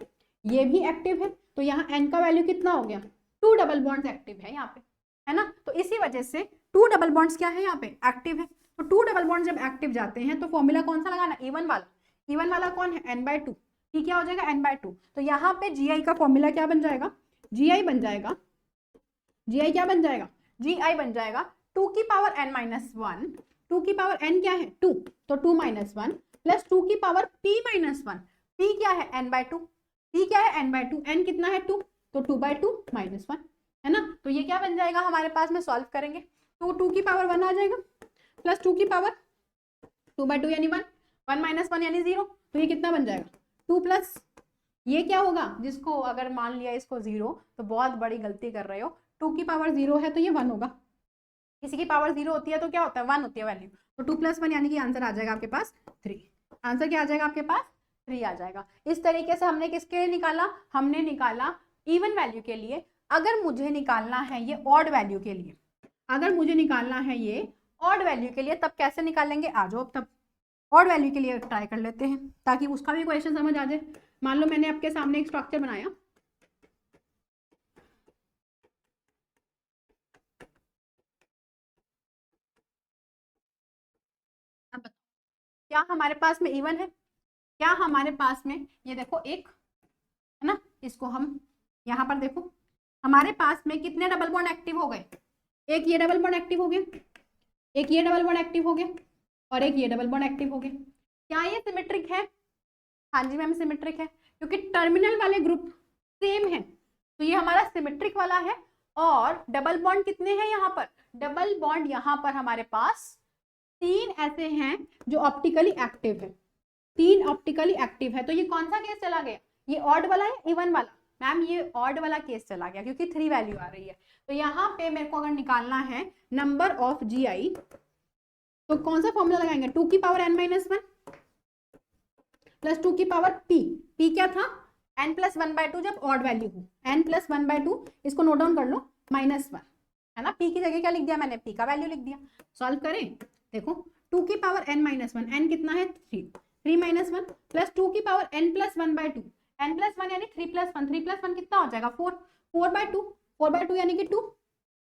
ये भी एक्टिव है, तो यहाँ n का वैल्यू कितना हो गया 2 डबल बॉन्ड्स एक्टिव है यहाँ पे, है ना। तो इसी वजह से 2 डबल बॉन्ड्स क्या है यहाँ पे एक्टिव है। तो 2 डबल बॉन्ड जब एक्टिव जाते हैं तो फॉर्मूला कौन सा लगाना, इवन वाला। इवन वाला कौन है n/2, ये क्या हो जाएगा n/2। तो यहाँ पे GI का फॉर्मूला क्या बन जाएगा, GI बन जाएगा, GI क्या बन जाएगा, GI बन जाएगा 2 की पावर n-1, 2 की पावर n क्या है 2, तो 2 - 1 प्लस 2 की पावर p-1, p क्या है n/2, p क्या है n/2, n कितना है 2, तो 2/2 - 1, है ना। तो ये क्या बन जाएगा हमारे पास में, सॉल्व करेंगे तो 2 की पावर 1 आ जाएगा प्लस 2 की पावर 2/2 यानी 1, 1 - 1 यानी 0, तो ये कितना बन जाएगा 2 प्लस ये क्या होगा, जिसको अगर मान लिया इसको 0 तो बहुत बड़ी गलती कर रहे हो। 2 की पावर 0 है तो ये 1 होगा, किसी की पावर 0 होती है तो क्या होता है 1 होती है वैल्यू, तो 2 + 1 यानी कि आंसर आ जाएगा आपके पास 3। आंसर क्या आ जाएगा आपके पास 3 आ जाएगा। इस तरीके से हमने किसके लिए निकाला, हमने निकाला इवन वैल्यू के लिए। अगर मुझे निकालना है ये ऑड वैल्यू के लिए, अगर मुझे निकालना है ये ऑड वैल्यू के लिए, तब कैसे निकालेंगे, आ जाओ तब ऑड वैल्यू के लिए ट्राई कर लेते हैं ताकि उसका भी क्वेश्चन समझ आ जाए। मान लो मैंने आपके सामने एक स्ट्रक्चर बनाया, अब बताओ क्या हमारे पास में इवन है, क्या हमारे पास में ये देखो एक है ना, इसको हम यहाँ पर देखो हमारे पास में कितने डबल बॉन्ड एक्टिव हो गए, एक ये डबल बॉन्ड एक्टिव हो गया, एक ये डबल बॉन्ड एक्टिव हो गया और एक ये डबल बॉन्ड एक्टिव हो गया। क्या ये सिमेट्रिक है, हाँ जी मैम सिमेट्रिक है, क्योंकि टर्मिनल वाले ग्रुप सेम है तो ये हमारा सिमेट्रिक वाला है। और डबल बॉन्ड कितने हैं यहाँ पर, डबल बॉन्ड यहाँ पर हमारे पास 3 ऐसे हैं जो ऑप्टिकली एक्टिव है, 3 ऑप्टिकली एक्टिव है। तो ये कौन सा केस चला गया, ये ऑड वाला है इवन वाला, मैम ये ऑड वाला केस चला गया क्योंकि 3 वैल्यू आ रही है। तो यहाँ पे मेरे को अगर निकालना है नंबर ऑफ GI तो कौन सा फॉर्मूला लगाएंगे, 2 की पावर n-1 प्लस 2 की पावर p क्या था n + 1/2 जब ऑड वैल्यू हो, n + 1/2 इसको नोट डाउन कर लो -1, है ना। p की जगह क्या लिख दिया मैंने, p का वैल्यू लिख दिया। सॉल्व करें, देखो 2 की पावर n-1, n कितना है 3, 3 - 1 प्लस 2 की पावर n + 1/2, n + 1 यानी 3 + 1, 3 + 1 कितना हो जाएगा 4, 4/2, 4/2 यानी कि 2,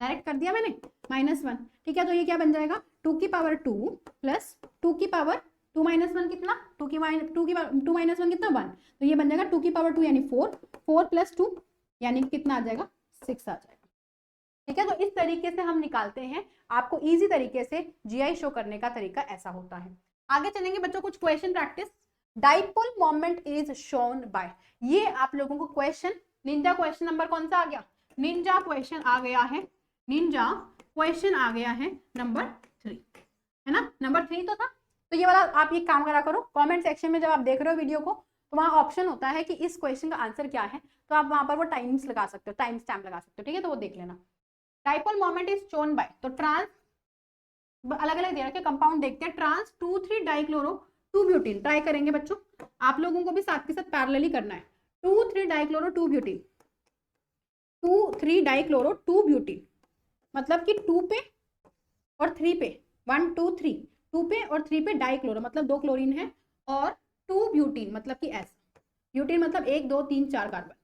डायरेक्ट कर दिया मैंने -1, ठीक है। तो ये क्या बन जाएगा 2 की पावर 2 प्लस 2 की पावर 2 - 1 कितना, 2 की 2 - 1 कितना 1, तो ये बन जाएगा 2 की पावर 2 यानी 4, 4 + 2 यानी कितना आ जाएगा 6 आ जाएगा, ठीक है। तो इस तरीके से हम निकालते हैं, आपको इजी तरीके से GI शो करने का तरीका ऐसा होता है। आगे चलेंगे बच्चों, कुछ question practice. Dipole moment is shown by, ये आप लोगों को क्वेश्चन निंजा क्वेश्चन नंबर कौन सा आ गया, निंजा क्वेश्चन आ गया है, निंजा क्वेश्चन आ गया है नंबर 3, है ना, नंबर 3 तो था। तो ये वाला आप ये काम करा करो, कमेंट सेक्शन में जब आप देख रहे हो वीडियो को तो वहाँ ऑप्शन होता है कि इस क्वेश्चन का आंसर क्या है, तो आप वहां पर वो टाइम्स लगा सकते हो, टाइम स्टैम्प लगा सकते हो, ठीक है, तो वो देख लेना। Dipole moment is shown by, तो ट्रांस अलग अलग दे रखे कंपाउंड देखते हैं, ट्रांस 2,3 डाइक्लोरो 2 ब्यूटीन, ट्राई करेंगे बच्चों, आप लोगों को भी साथ के साथ पैरेलली करना है। 2,3 डाइक्लोरो 2 ब्यूटीन, 2,3 डाइक्लोरो 2 ब्यूटीन मतलब कि 2 पे और 3 पे, 1 2 3, 2 पे और 3 पे डाइक्लोरो मतलब 2 क्लोरीन है, और 2 ब्यूटीन मतलब कि ऐसा, ब्यूटीन मतलब 1 2 3 4 कार्बन।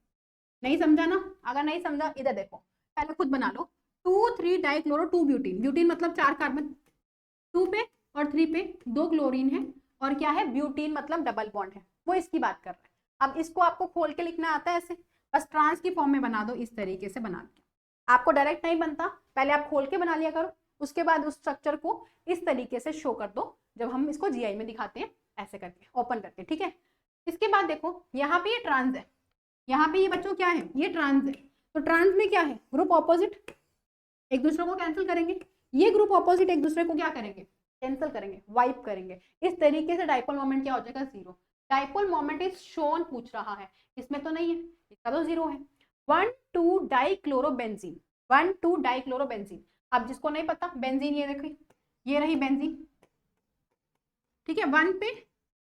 नहीं समझा ना, अगर नहीं समझा इधर देखो, पहले खुद बना लो। 2,3 डाइक्लोरो 2 ब्यूटीन, ब्यूटीन मतलब 4 कार्बन, 2 पे और 3 पे 2 क्लोरीन है, और क्या है ब्यूटीन मतलब डबल बॉन्ड है, वो इसकी बात कर रहा है। अब इसको आपको खोल के लिखना आता है ऐसे, बस ट्रांस की फॉर्म में बना दो, इस तरीके से बना के, आपको डायरेक्ट नहीं बनता, पहले आप खोल के बना लिया करो, उसके बाद उस स्ट्रक्चर को इस तरीके से शो कर दो जब हम इसको जीआई में दिखाते हैं, ऐसे करके ओपन करके, ठीक है। इसके बाद देखो यहाँ पे ये ट्रांस है, यहाँ पे ये बच्चों क्या है, ये ट्रांस है। तो ट्रांस में क्या है, ग्रुप ऑपोजिट एक दूसरे को कैंसिल करेंगे, ये ग्रुप ऑपोजिट एक दूसरे को क्या करेंगे, कैंसिल करेंगे, वाइप करेंगे। इस तरीके से डाइपोल मोमेंट क्या हो जाएगा, zero. Dipole moment is shown पूछ रहा है, इसमें तो नहीं है, इसका तो जीरो है। 1,2 डाइक्लोरोबेंजीन, 1,2 डाइक्लोरोबेंजीन। अब जिसको नहीं पता, बेंजीन ये देखिए, ये रही बेंजीन, ठीक है। 1 पे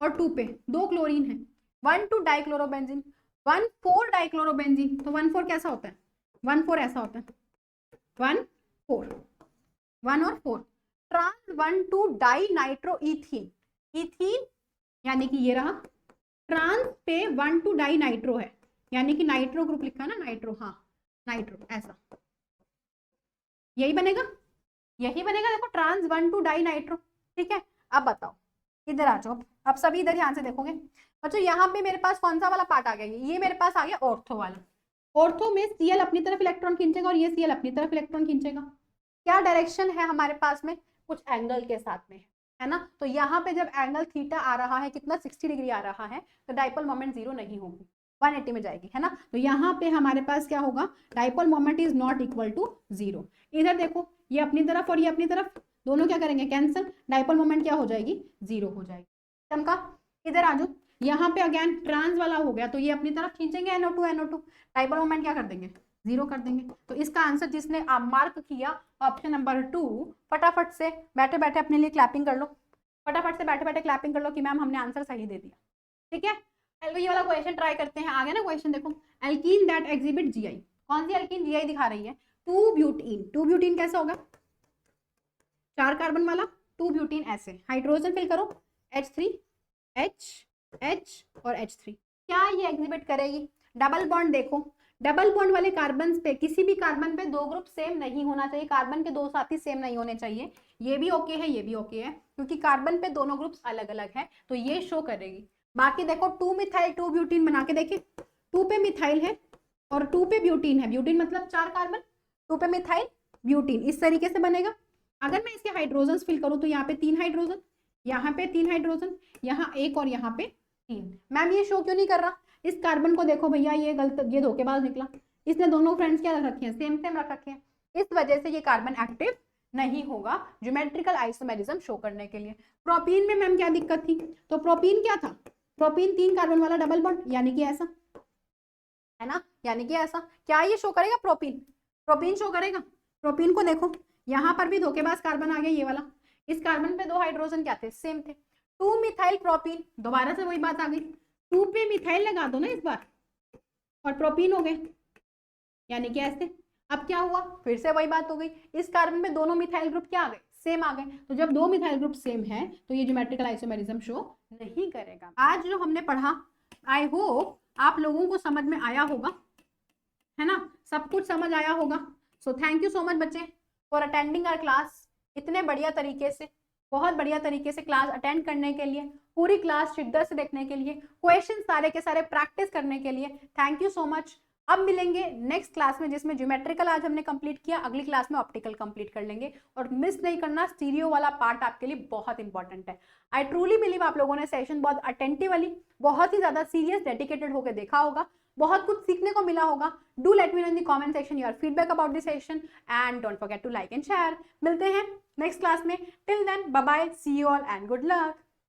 और 2 पे 2 क्लोरीन है, 1,2 डाइक्लोरोबेंजीन। 1,4 डाइक्लोरोबेंजीन, तो 1,4 कैसा होता है, 1,4 ऐसा होता है, 1,4 1 और 4। Trans 1,2 di nitro ethene, ethene यानी कि ये रहा, ट्रांस पे 1,2 डाई नाइट्रो है, यानी कि नाइट्रो ग्रुप लिखा है ना, नाइट्रो, हाँ नाइट्रो, ऐसा यही बनेगा, यही बनेगा। देखो ट्रांस 1,2 डाई नाइट्रो, ठीक है। अब बताओ, इधर आ जाओ, अब सभी इधर ध्यान से देखोगे बच्चों। यहाँ पे मेरे पास कौन सा वाला पार्ट आ गया, ये मेरे पास आ गया ऑर्थो वाला। ऑर्थो में Cl अपनी तरफ इलेक्ट्रॉन खींचेगा और ये Cl अपनी तरफ इलेक्ट्रॉन खींचेगा। क्या डायरेक्शन है हमारे पास में, कुछ एंगल के साथ में, है ना। तो यहाँ पे जब एंगल थीटा आ रहा है, कितना 60 डिग्री आ रहा है, तो डाइपोल मोमेंट जीरो नहीं होगी, 180 में जाएगी, है ना। तो यहाँ पे हमारे पास क्या होगा, dipole moment is not equal to zero. इधर देखो, ये अपनी तरफ और ये अपनी तरफ, दोनों क्या करेंगे, कैंसिल, डाइपोल मोमेंट क्या हो जाएगी, जीरो हो जाएगी। चमका, इधर आ जाओ, यहाँ पे अगेन ट्रांस वाला हो गया, तो ये अपनी तरफ खींचेंगे NO2 NO2, डाइपोल मोमेंट क्या कर देंगे, जीरो कर देंगे। तो इसका आंसर जिसने आप मार्क किया ऑप्शन नंबर 2, फटाफट से बैठे बैठे अपने लिए क्लैपिंग कर लो, फटाफट से बैठे बैठे क्लैपिंग कर लो कि मैम हमने आंसर सही दे दिया, ठीक है। ये वाला क्वेश्चन ट्राई करते हैं, आ गया ना क्वेश्चन, देखो एल्कीन दैट एग्जिबिट जीआई, कौन सी एल्कीन जीआई दिखा रही है, 2 ब्यूटीन। 2 ब्यूटीन कैसे होगा, 4 कार्बन वाला 2 ब्यूटीन, ऐसे हाइड्रोजन फिल करो, H3 H और H3, क्या ये एग्जिबिट करेगी। डबल बॉन्ड देखो, डबल बॉन्ड वाले कार्बन पे, किसी भी कार्बन पे 2 ग्रुप सेम नहीं होना चाहिए, कार्बन के 2 साथी सेम नहीं होने चाहिए। ये भी ओके है, ये भी ओके है, क्योंकि कार्बन पे दोनों ग्रुप्स अलग अलग है, तो ये शो करेगी। बाकी देखो 2 मिथाइल 2 ब्यूटीन बना के देखे, 2 पे मिथाइल है और 2 पे ब्यूटीन है, ब्यूटीन मतलब 4 कार्बन, 2 पे मिथाइल ब्यूटीन, इस तरीके से बनेगा। अगर मैं इसके हाइड्रोजन फिल करूं तो यहाँ पे 3 हाइड्रोजन, यहाँ पे 3 हाइड्रोजन, यहाँ 1 और यहाँ पे 3। मैम ये शो क्यों नहीं कर रहा, इस कार्बन को देखो भैया, ये गलत, ये धोखेबाज निकला, इसने दोनों फ्रेंड्स क्या रख रखे हैं, सेम सेम रख रखे हैं, इस वजह से ये कार्बन एक्टिव नहीं होगा ज्योमेट्रिकल आइसोमेरिज्म शो करने के लिए। प्रोपीन में मैम क्या दिक्कत थी, तो प्रोपीन क्या था, प्रोपीन 3 कार्बन वाला डबल बॉन्ड, यानी कि ऐसा, है ना, यानी कि ऐसा। क्या ये शो करेगा, प्रोपीन, प्रोपीन शो करेगा। प्रोपीन को देखो, यहाँ पर भी धोखेबाज कार्बन आ गया, ये वाला, इस कार्बन पे 2 हाइड्रोजन क्या थे, सेम थे, 2 मिथाइल प्रोपीन, दोबारा से वही बात आ गई, 2 पे मिथाइल लगा दो ना इस बार, और प्रोपीन हो गए, यानी कि ऐसे। अब क्या हुआ, फिर से वही बात हो गई, इस कार्बन पे दोनों मिथाइल ग्रुप क्या आ गए, सेम आ गए। तो जब 2 मिथाइल ग्रुप सेम है तो ये ज्योमेट्रिकल आइसोमेरिज्म शो नहीं करेगा। आज जो हमने पढ़ा, आई होप आप लोगों को समझ में आया होगा, है ना, सब कुछ समझ आया होगा। So thank you so much बच्चे फॉर अटेंडिंग आवर क्लास, इतने बढ़िया तरीके से, बहुत बढ़िया तरीके से क्लास अटेंड करने के लिए, पूरी क्लास शिद्दत से देखने के लिए, क्वेश्चन सारे के सारे प्रैक्टिस करने के लिए थैंक यू सो मच। अब मिलेंगे नेक्स्ट क्लास में, जिसमें ज्योमेट्रिकल आज हमने कंप्लीट किया, अगली क्लास में ऑप्टिकल कंप्लीट कर लेंगे। और मिस नहीं करना, स्टीरियो वाला पार्ट आपके लिए बहुत इंपॉर्टेंट है। आई ट्रूली बिलीव आप लोगों ने सेशन बहुत अटेंटिवली, बहुत ही ज्यादा सीरियस, डेडिकेटेड होकर देखा होगा, बहुत कुछ सीखने को मिला होगा। Do let me know in the comment section your feedback about this session and don't forget to like and share. मिलते हैं नेक्स्ट क्लास में, till then bye bye, see you all and good luck.